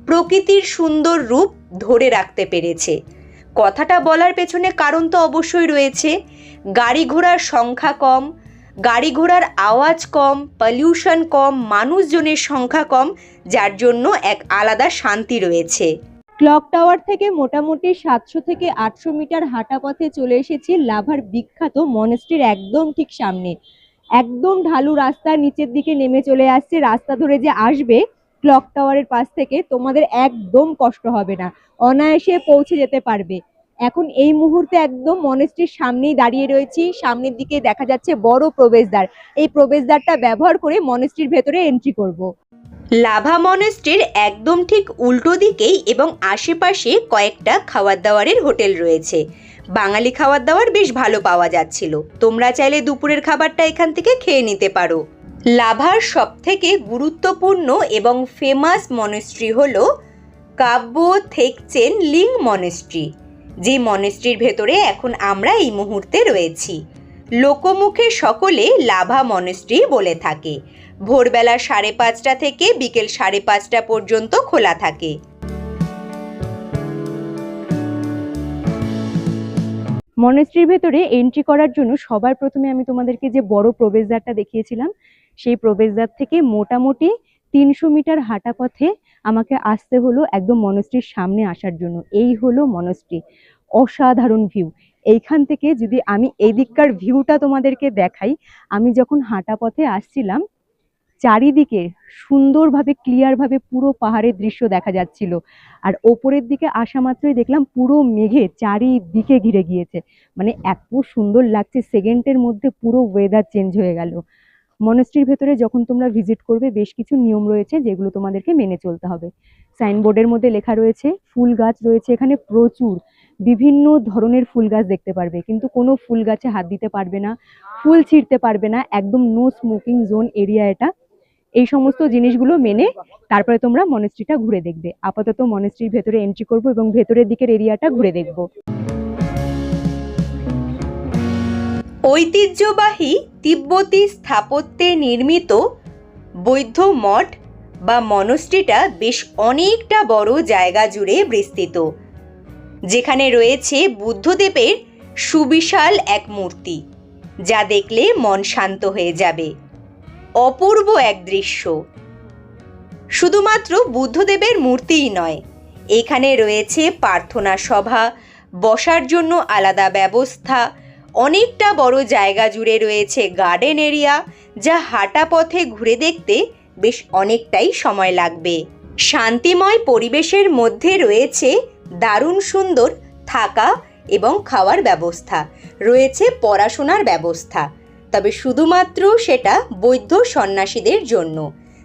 প্রকৃতির সুন্দর রূপ ধরে রাখতে পেরেছে। কথাটা বলার পেছনে কারণ তো অবশ্যই রয়েছে। গাড়ি ঘোড়ার সংখ্যা কম, গাড়ি ঘোড়ার আওয়াজ কম, পলিউশন কম, মানুষজনের সংখ্যা কম, যার জন্য এক আলাদা শান্তি রয়েছে। ক্লক টাওয়ার থেকে মোটামুটি 700 থেকে 800 মিটার হাঁটা পথে চলে এসেছি লাভার বিখ্যাত মনেস্ট্রির একদম ঠিক সামনে। একদম ঢালু রাস্তা নিচের দিকে নেমে চলে আসছে। রাস্তা ধরে যে আসবে ক্লক টাওয়ারের পাশ থেকে, তোমাদের একদম কষ্ট হবে না, অনায়াসে পৌঁছে যেতে পারবে। এখন এই মুহূর্তে একদম মনেস্ট্রির সামনেই দাঁড়িয়ে রয়েছি। সামনের দিকে দেখা যাচ্ছে বড় প্রবেশদ্বার। এই প্রবেশদ্বারটা ব্যবহার করে মনেস্ট্রির ভেতরে এন্ট্রি করব। লাভা মনেস্ট্রির একদম ঠিক উল্টো দিকেই এবং আশেপাশে কয়েকটা খাবার দাবারের হোটেল রয়েছে। বাঙালি খাবার দাবার বেশ ভালো পাওয়া যাচ্ছিল। তোমরা চাইলে দুপুরের খাবারটা এখান থেকে খেয়ে নিতে পারো। লাভার সবথেকে গুরুত্বপূর্ণ এবং ফেমাস মনেস্ট্রি হলো কাব্যো থেকচেন লিং মনেস্ট্রি, যে মনেস্ট্রির ভেতরে এখন আমরা এই মুহূর্তে রয়েছি। লোকমুখে সকলে লাভা মনেস্ট্রি বলে থাকে। ভোরবেলা 5:30 থেকে বিকেল 5:30 পর্যন্ত খোলা থাকে। মনেস্ট্রির ভেতরে এন্ট্রি করার জন্য সবার প্রথমে আমি তোমাদেরকে যে বড় প্রবেশদ্বারটা দেখিয়েছিলাম, সেই প্রবেশদ্বার থেকে মোটামুটি 300 মিটার হাঁটা পথে আমাকে আসতে হলো একদম মনেস্ট্রির সামনে আসার জন্য। এই হলো মনেস্ট্রি, অসাধারণ ভিউ। এইখান থেকে যদি আমি এই দিককার ভিউটা তোমাদেরকে দেখাই, আমি যখন হাঁটা পথে আসছিলাম চারিদিকে সুন্দরভাবে ক্লিয়ারভাবে পুরো পাহাড়ের দৃশ্য দেখা যাচ্ছিল। আর ওপরের দিকে আসা মাত্রই দেখলাম পুরো মেঘে চারিদিকে ঘিরে গিয়েছে, মানে এত সুন্দর লাগছে, সেকেন্ডের মধ্যে পুরো ওয়েদার চেঞ্জ হয়ে গেল। মনেস্ট্রির ভেতরে যখন তোমরা ভিজিট করবে বেশ কিছু নিয়ম রয়েছে যেগুলো তোমাদেরকে মেনে চলতে হবে। সাইনবোর্ডের মধ্যে লেখা রয়েছে, ফুল গাছ রয়েছে এখানে প্রচুর, বিভিন্ন ধরনের ফুল গাছ দেখতে পারবে, কিন্তু কোনো ফুল গাছে হাত দিতে পারবে না, ফুল ছিঁড়তে পারবে না, একদম নো স্মোকিং জোন এরিয়া এটা। এই সমস্ত জিনিসগুলো মেনে তারপরে তোমরা মনেস্ট্রিটা ঘুরে দেখবে। আপাতত মনেস্ট্রির ভেতরে এন্ট্রি করবো এবং ভেতরের দিকের এরিয়াটা ঘুরে দেখবো। ঐতিহ্যবাহী তিব্বতী স্থাপত্যে নির্মিত বৌদ্ধ মঠ বা মনস্ট্রিটা বেশ অনেকটা বড় জায়গা জুড়ে বিস্তৃত, যেখানে রয়েছে বুদ্ধদেবের সুবিশাল এক মূর্তি, যা দেখলে মন শান্ত হয়ে যাবে। অপূর্ব এক দৃশ্য। শুধুমাত্র বুদ্ধদেবের মূর্তিই নয়, এখানে রয়েছে প্রার্থনা সভা, বসার জন্য আলাদা ব্যবস্থা, অনেকটা বড় জায়গা জুড়ে রয়েছে গার্ডেন এরিয়া, যা হাঁটা পথে ঘুরে দেখতে বেশ অনেকটাই সময় লাগবে। শান্তিময় পরিবেশের মধ্যে রয়েছে দারুণ সুন্দর থাকা এবং খাওয়ার ব্যবস্থা, রয়েছে পড়াশোনার ব্যবস্থা, তবে শুধুমাত্র সেটা বৌদ্ধ সন্ন্যাসীদের জন্য,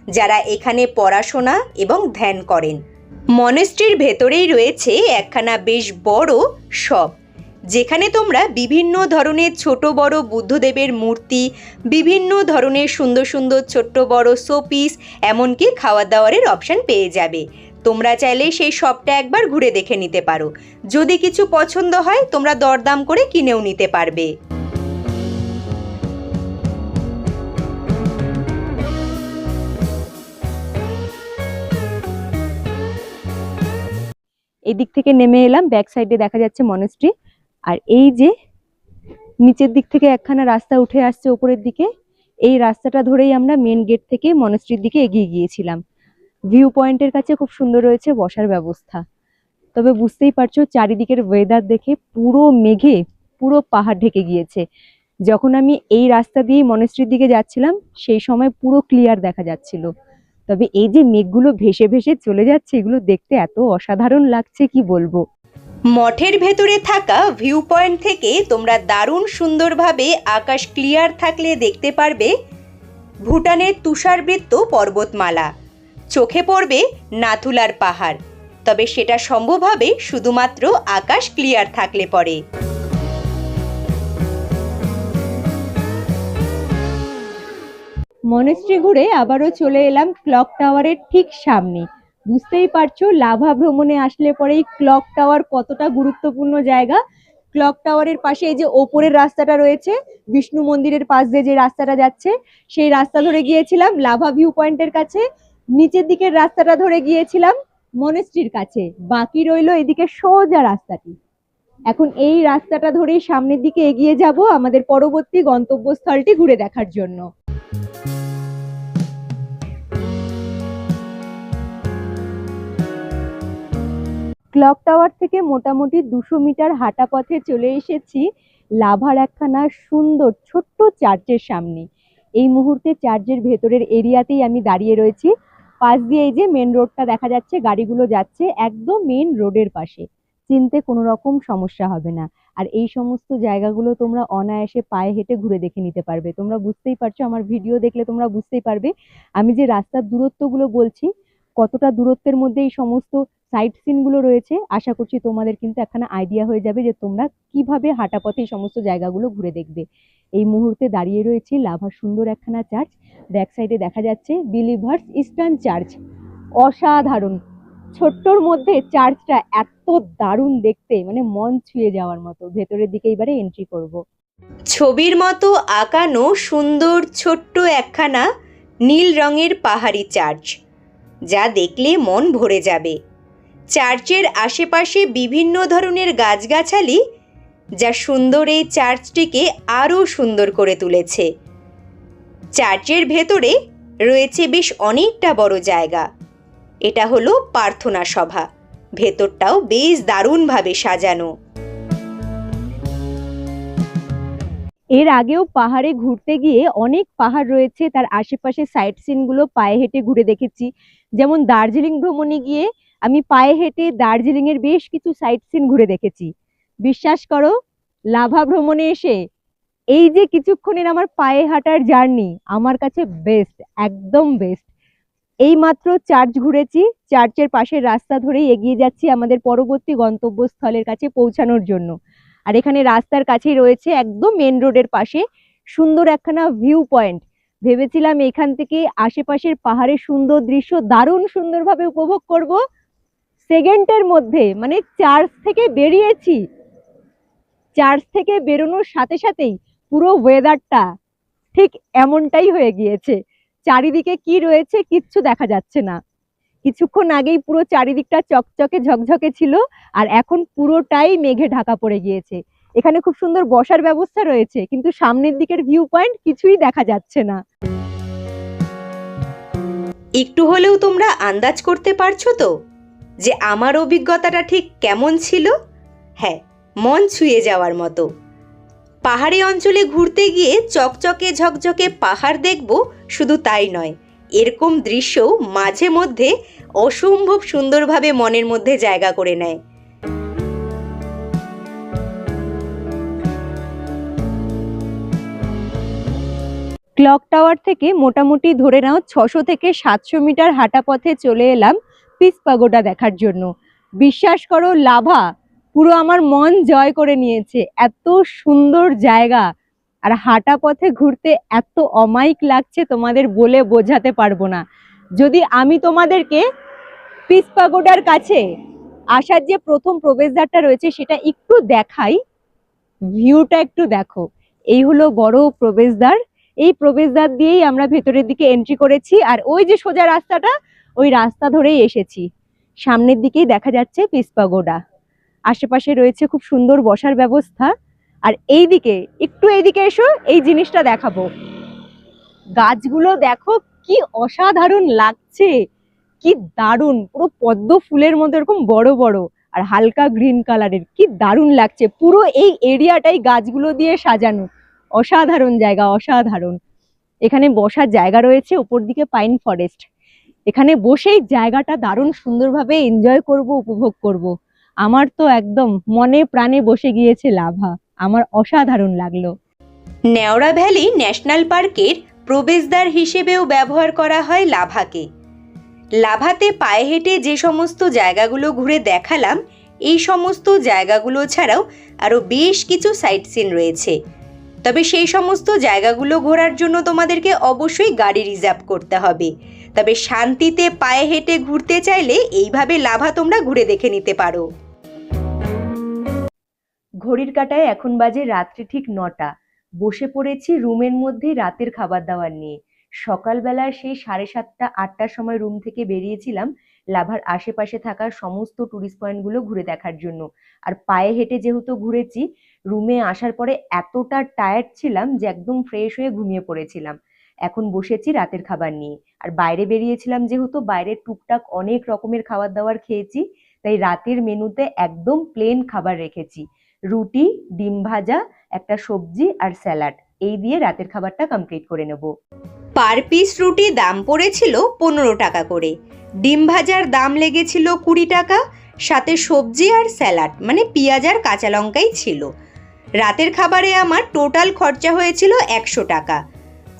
যারা এখানে পড়াশোনা এবং ধ্যান করেন। মনেস্ট্রির ভেতরেই রয়েছে একখানা বেশ বড় শপ, যেখানে তোমরা বিভিন্ন ধরনের ছোট বড় বুদ্ধদেবের মূর্তি, বিভিন্ন ধরনের সুন্দর সুন্দর ছোট্ট বড় শোপিস, এমনকি খাওয়া দাওয়ারের অপশন পেয়ে যাবে। তোমরা চাইলে সেই শপটা একবার ঘুরে দেখে নিতে পারো। যদি কিছু পছন্দ হয় তোমরা দরদাম করে কিনেও নিতে পারবে। এদিক থেকে নেমে এলাম, ব্যাক সাইডে দেখা যাচ্ছে মনেস্ট্রি, আর এই যে নিচের দিক থেকে একখানা রাস্তা উঠে আসছে উপরের দিকে, এই রাস্তাটা ধরেই আমরা মেন গেট থেকে মনেস্ট্রির দিকে এগিয়ে গিয়েছিলাম। ভিউ পয়েন্টের কাছে খুব সুন্দর রয়েছে বসার ব্যবস্থা, তবে বুঝতেই পারছো চারিদিকের ওয়েদার দেখে পুরো মেঘে পুরো পাহাড় ঢেকে গিয়েছে। যখন আমি এই রাস্তা দিয়ে মনেস্ট্রির দিকে যাচ্ছিলাম সেই সময় পুরো ক্লিয়ার দেখা যাচ্ছিল, তবে এই যে মেঘগুলো ভেসে ভেসে চলে যাচ্ছে এগুলো দেখতে এত অসাধারণ লাগছে কি বলবো। মঠের ভেতরে থাকা ভিউ পয়েন্ট থেকে তোমরা দারুণ সুন্দরভাবে আকাশ ক্লিয়ার থাকলে দেখতে পারবে ভুটানের তুষারবৃত্ত পর্বতমালা, চোখে পড়বে নাথুলার পাহাড়, তবে সেটা সম্ভব হবে শুধুমাত্র আকাশ ক্লিয়ার থাকলে পরে। মনেস্ট্রি ঘুরে আবারও চলে এলাম ক্লক টাওয়ারের ঠিক সামনে। বুঝতেই পারছো লাভা ভ্রমণে আসলে পরে এই ক্লক টাওয়ার কতটা গুরুত্বপূর্ণ জায়গা। ক্লক টাওয়ারের পাশে এই যে ওপরের রাস্তাটা রয়েছে, বিষ্ণু মন্দিরের পাশ দিয়ে যে রাস্তাটা যাচ্ছে, সেই রাস্তা ধরে গিয়েছিলাম লাভা ভিউ পয়েন্টের কাছে, নিচের দিকের রাস্তাটা ধরে গিয়েছিলাম মনেস্ট্রির কাছে, বাকি রইলো এদিকে সোজা রাস্তাটি। এখন এই রাস্তাটা ধরেই সামনের দিকে এগিয়ে যাব আমাদের পরবর্তী গন্তব্যস্থলটি ঘুরে দেখার জন্য। ক্লক টাওয়ার থেকে মোটামুটি 200 মিটার হাঁটা পথে চলে এসেছি লাভার একখানা সুন্দর ছোট্ট চার্চের সামনে। এই মুহূর্তে চার্চের ভেতরের এরিয়াতেই আমি দাঁড়িয়ে রয়েছি। পাশ দিয়ে এই যে মেন রোডটা দেখা যাচ্ছে, গাড়িগুলো যাচ্ছে একদম মেন রোডের পাশে, চিনতে কোনো রকম সমস্যা হবে না। আর এই সমস্ত জায়গাগুলো তোমরা অনায়াসে পায়ে হেঁটে ঘুরে দেখে নিতে পারবে। তোমরা বুঝতেই পারছো, আমার ভিডিও দেখলে তোমরা বুঝতেই পারবে আমি যে রাস্তার দূরত্বগুলো বলছি, কতটা দূরত্বের মধ্যে এই সমস্ত সাইট সিনগুলো রয়েছে। আশা করছি তোমাদের কিন্তু একখানা আইডিয়া হয়ে যাবে যে তোমরা কিভাবে হাঁটা পথে এই সমস্ত জায়গাগুলো ঘুরে দেখবে। এই মুহূর্তে দাঁড়িয়ে রয়েছি লাভার সুন্দর একখানা চার্চ, ব্যাক সাইডে দেখা যাচ্ছে বিলিভার্স ইস্টার্ন চার্চ। অসাধারণ, ছোট্টর মধ্যে চার্চটা এত দারুণ দেখতে, মানে মন ছুঁয়ে যাওয়ার মতো। ভেতরের দিকে এবারে এন্ট্রি করব। ছবির মতো আঁকানো সুন্দর ছোট্ট একখানা নীল রঙের পাহাড়ি চার্চ, যা দেখলে মন ভরে যাবে। চার্চের আশেপাশে বিভিন্ন ধরনের গাছগাছালি যা সুন্দর এই চার্চটিকে আরও সুন্দর করে তুলেছে। চার্চের ভেতরে রয়েছে বেশ অনেকটা বড় জায়গা। এটা হলো প্রার্থনা সভা। ভেতরটাও বেশ দারুণভাবে সাজানো। এর আগেও পাহাড়ে ঘুরতে গিয়ে অনেক পাহাড় রয়েছে, তার আশেপাশে সাইট সিনগুলো পায়ে হেঁটে ঘুরে দেখেছি। যেমন দার্জিলিং ভ্রমণে গিয়ে আমি পায়ে হেঁটে দার্জিলিং এর বেশ কিছু সাইট সিন ঘুরে দেখেছি। বিশ্বাস করো, লাভা ভ্রমণে এসে এই যে কিছুক্ষণের আমার পায়ে হাঁটার জার্নি আমার কাছে বেস্ট, একদম বেস্ট। এই মাত্র চার্চ ঘুরেছি, চার্চের পাশের রাস্তা ধরেই এগিয়ে যাচ্ছি আমাদের পরবর্তী গন্তব্যস্থলের কাছে পৌঁছানোর জন্য। আর এখানে রাস্তার কাছেই রয়েছে, একদম মেন রোডের পাশে সুন্দর একখানা ভিউ পয়েন্ট। ভেবেছিলাম এখান থেকে আশেপাশের পাহাড়ের সুন্দর দৃশ্য দারুণ সুন্দরভাবে উপভোগ করব। সেকেন্ডের মধ্যে, মানে চার্চ থেকে বেরিয়েছি, চার্চ থেকে বেরোনোর সাথে সাথেই পুরো ওয়েদারটা ঠিক এমনটাই হয়ে গিয়েছে। চারিদিকে কি রয়েছে কিচ্ছু দেখা যাচ্ছে না। কিছুক্ষণ আগেই পুরো চারিদিকটা চকচকে ঝকঝকে ছিল, আর এখন পুরোটাই মেঘে ঢাকা পড়ে গিয়েছে। এখানে খুব সুন্দর বসার ব্যবস্থা রয়েছে, কিন্তু সামনের দিকের ভিউ পয়েন্ট কিছুই দেখা যাচ্ছে না। একটু হলেও তোমরা আন্দাজ করতে পারছো তো যে আমার অভিজ্ঞতাটা ঠিক কেমন ছিল? হ্যাঁ, মন ছুঁয়ে যাওয়ার মতো। পাহাড়ি অঞ্চলে ঘুরতে গিয়ে চকচকে ঝকঝকে পাহাড় দেখব, শুধু তাই নয়, এরকম দৃশ্যও মাঝে মধ্যে অসম্ভব সুন্দরভাবে মনের মধ্যে জায়গা করে নেয়। ক্লক টাওয়ার থেকে মোটামুটি ধরে নাও 600 থেকে 700 মিটার হাঁটা পথে চলে এলাম পিস পাগোডা দেখার জন্য। বিশ্বাস করো, লাভা পুরো আমার মন জয় করে নিয়েছে। এত সুন্দর জায়গা, আর হাঁটা পথে ঘুরতে এত অমায়িক লাগছে তোমাদের বলে বোঝাতে পারবো না। যদি আমি তোমাদেরকে পিস পাগোডার কাছে আসার যে প্রথম প্রবেশদ্বারটা রয়েছে সেটা একটু দেখাই, ভিউটা একটু দেখো। এই হলো বড় প্রবেশদ্বার। এই প্রবেশদ্বার দিয়েই আমরা ভেতরের দিকে এন্ট্রি করেছি, আর ওই যে সোজা রাস্তাটা, ওই রাস্তা ধরেই এসেছি। সামনের দিকেই দেখা যাচ্ছে পিস পাগোডা। আশেপাশে রয়েছে খুব সুন্দর বসার ব্যবস্থা। আর এইদিকে একটু, এইদিকে এসো, এই জিনিসটা দেখাবো। গাছগুলো দেখো কি অসাধারণ লাগছে, কি দারুণ, পুরো পদ্ম ফুলের মতো এরকম বড় বড় আর হালকা গ্রিন কালারের, কি দারুণ লাগছে। পুরো এই এরিয়াটাই গাছগুলো দিয়ে সাজানো। অসাধারণ জায়গা, অসাধারণ। এখানে বসার জায়গা রয়েছে, উপর দিকে পাইন ফরেস্ট। এখানে বসেই জায়গাটা দারুণ সুন্দরভাবে এনজয় করব, উপভোগ করব। আমার তো একদম মনে প্রাণে বসে গিয়েছে লাভা, আমার অসাধারণ লাগলো। নেওড়া ভ্যালি ন্যাশনাল পার্কের প্রবেশদ্বার হিসেবেও ব্যবহার করা হয় লাভাকে। লাভাতে পায়ে হেঁটে যে সমস্ত জায়গাগুলো ঘুরে দেখালাম, এই সমস্ত জায়গাগুলো ছাড়াও আরও বেশ কিছু সাইট সিন রয়েছে। তবে সেই সমস্ত জায়গাগুলো ঘোরার জন্য তোমাদেরকে অবশ্যই গাড়ি রিজার্ভ করতে হবে। তবে শান্তিতে পায়ে হেঁটে ঘুরতে চাইলে এইভাবে লাভা তোমরা ঘুরে দেখে নিতে পারো। ঘড়ির কাঁটায় এখন বাজে রাত্রি ঠিক 9টা। বসে পড়েছি রুমের মধ্যে রাতের খাবার দাবার নিয়ে। সকালবেলায় সেই 7:30 8টার সময় রুম থেকে বেরিয়েছিলাম লাভার আশেপাশে থাকা সমস্ত টুরিস্ট পয়েন্টগুলো ঘুরে দেখার জন্য। আর পায়ে হেঁটে যেহেতু ঘুরেছি, রুমে আসার পরে এতটা টায়ার্ড ছিলাম যে একদম ফ্রেশ হয়ে ঘুমিয়ে পড়েছিলাম। এখন বসেছি রাতের খাবার নিয়ে। আর বাইরে বেরিয়েছিলাম যেহেতু, বাইরে টুকটাক অনেক রকমের খাবার দাবার খেয়েছি, তাই রাতের মেনুতে একদম প্লেন খাবার রেখেছি। রুটি, ডিম ভাজা, একটা সবজি আর স্যালাড, এই দিয়ে রাতের খাবারটা কমপ্লিট করে নেব। পার পিস রুটি দাম পড়েছিল 15 টাকা করে, ডিম ভাজার দাম লেগেছিল 20 টাকা, সাথে সবজি আর স্যালাড মানে পেঁয়াজ আর কাঁচা লঙ্কাই ছিল। রাতের খাবারে আমার টোটাল খরচা হয়েছিল 100 টাকা।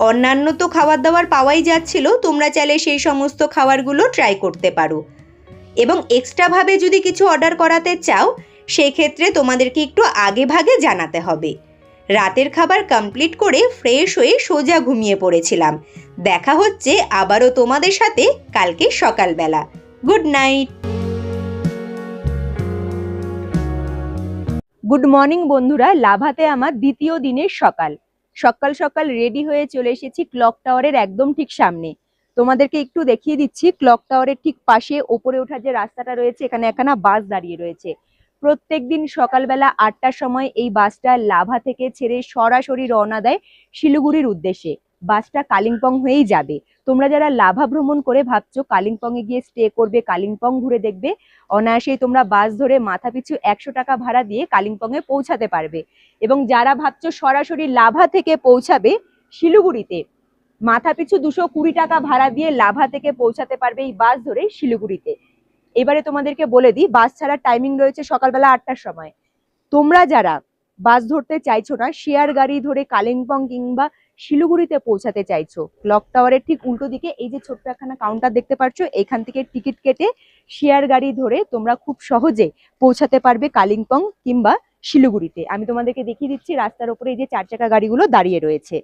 অন্যান্য তো খাবার দাবার পাওয়াই যাচ্ছিল, তোমরা চাইলে সেই সমস্ত খাবারগুলো ট্রাই করতে পারো। এবং এক্সট্রাভাবে যদি কিছু অর্ডার করাতে চাও, সেই ক্ষেত্রে তোমাদেরকে একটু আগে ভাগে জানাতে হবে। রাতের খাবার কমপ্লিট করে ফ্রেশ হয়ে সোজা ঘুমিয়ে পড়েছিলাম। দেখা হচ্ছে আবারও তোমাদের সাথে কালকে সকালবেলা। Good night. গুড মর্নিং বন্ধুরা, লাভাতে আমার দ্বিতীয় দিনের সকাল। সকাল সকাল রেডি হয়ে চলে এসেছি ক্লক টাওয়ারের একদম ঠিক সামনে। তোমাদেরকে একটু দেখিয়ে দিচ্ছি, ক্লক টাওয়ারের ঠিক পাশে ওপরে ওঠার যে রাস্তাটা রয়েছে, এখানে একখানা বাস দাঁড়িয়ে রয়েছে। প্রত্যেকদিন সকালবেলা 8টার সময় এই বাসটা লাভা থেকে ছেড়ে সরাসরি রওনা দেয় শিলিগুড়ির উদ্দেশ্যে। বাসটা কালিম্পং হয়েই যাবে। তোমরা যারা লাভা ভ্রমণ করে ভাবছো কালিম্পং এ গিয়ে স্টে করবে, কালিম্পং ঘুরে দেখবে, অনায়াসেই তোমরা বাস ধরে মাথাপিছু 100 টাকা ভাড়া দিয়ে কালিম্পং এ পৌঁছাতে পারবে। এবং যারা ভাবছো সরাসরি লাভা থেকে পৌঁছাবে শিলিগুড়িতে, মাথাপিছু 220 টাকা ভাড়া দিয়ে লাভা থেকে পৌঁছাতে পারবে এই বাস ধরে শিলিগুড়িতে। এবারে তোমাদেরকে বলে দিই, বাস ছাড়ার টাইমিং রয়েছে সকালবেলা 8টার সময়। তোমরা যারা বাস ধরতে চাইছো না, শেয়ার গাড়ি ধরে কালিম্পং কিংবা শিলিগুড়িতে পৌঁছাতে চাইছো, ক্লক টাওয়ারের ঠিক উল্টো দিকে এই যে ছোট্ট একখানা কাউন্টার দেখতে পাচ্ছ, এখান থেকে টিকিট কেটে শেয়ার গাড়ি ধরে তোমরা খুব সহজে পৌঁছাতে পারবে কালিম্পং কিংবা শিলিগুড়িতে। আমি তোমাদেরকে দেখিয়ে দিচ্ছি, রাস্তার উপরে এই যে 4 চাকা গাড়িগুলো দাঁড়িয়ে রয়েছে।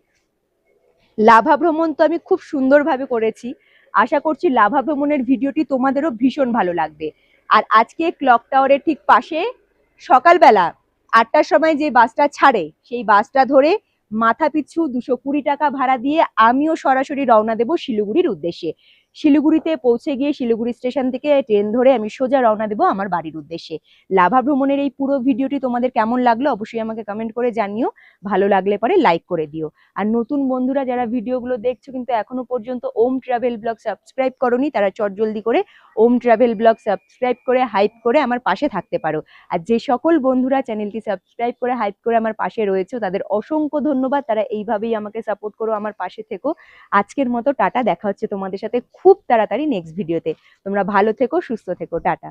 লাভা ভ্রমণ তো আমি খুব সুন্দরভাবে করেছি, আশা করছি লাভা ভ্রমণের ভিডিওটি তোমাদেরও ভীষণ ভালো লাগবে। আর আজকে ক্লক টাওয়ারের ঠিক পাশে সকালবেলা 8টার সময় যে বাসটা ছাড়ে, সেই বাসটা ধরে মাথাপিছু 220 টাকা ভাড়া দিয়ে আমিও সরাসরি রওনা দেব শিলিগুড়ির উদ্দেশ্যে। শিলিগুড়িতে পৌঁছে গিয়ে শিলিগুড়ি স্টেশন থেকে ট্রেন ধরে আমি সোজা রওনা দেব আমার বাড়ির উদ্দেশ্যে। লাভা ভ্রমণের এই পুরো ভিডিওটি তোমাদের কেমন লাগলো অবশ্যই আমাকে কমেন্ট করে জানিও, ভালো লাগলে পরে লাইক করে দিও। আর নতুন বন্ধুরা যারা ভিডিওগুলো দেখছো কিন্তু এখনো পর্যন্ত ওম ট্রাভেল ব্লগ সাবস্ক্রাইব করোনি, তারা চটজলদি করে ওম ট্রাভেল ব্লগ সাবস্ক্রাইব করে হাইপ করে আমার পাশে থাকতে পারো। আর যে সকল বন্ধুরা চ্যানেলটি সাবস্ক্রাইব করে হাইপ করে আমার পাশে রয়েছে তাদের অসংখ্য ধন্যবাদ, তারা এইভাবেই আমাকে সাপোর্ট করো, আমার পাশে থেকো। আজকের মতো টাটা, দেখা হচ্ছে তোমাদের সাথে খুব তাড়াতাড়ি নেক্সট ভিডিওতে। তোমরা ভালো থেকো, সুস্থ থেকো, টাটা।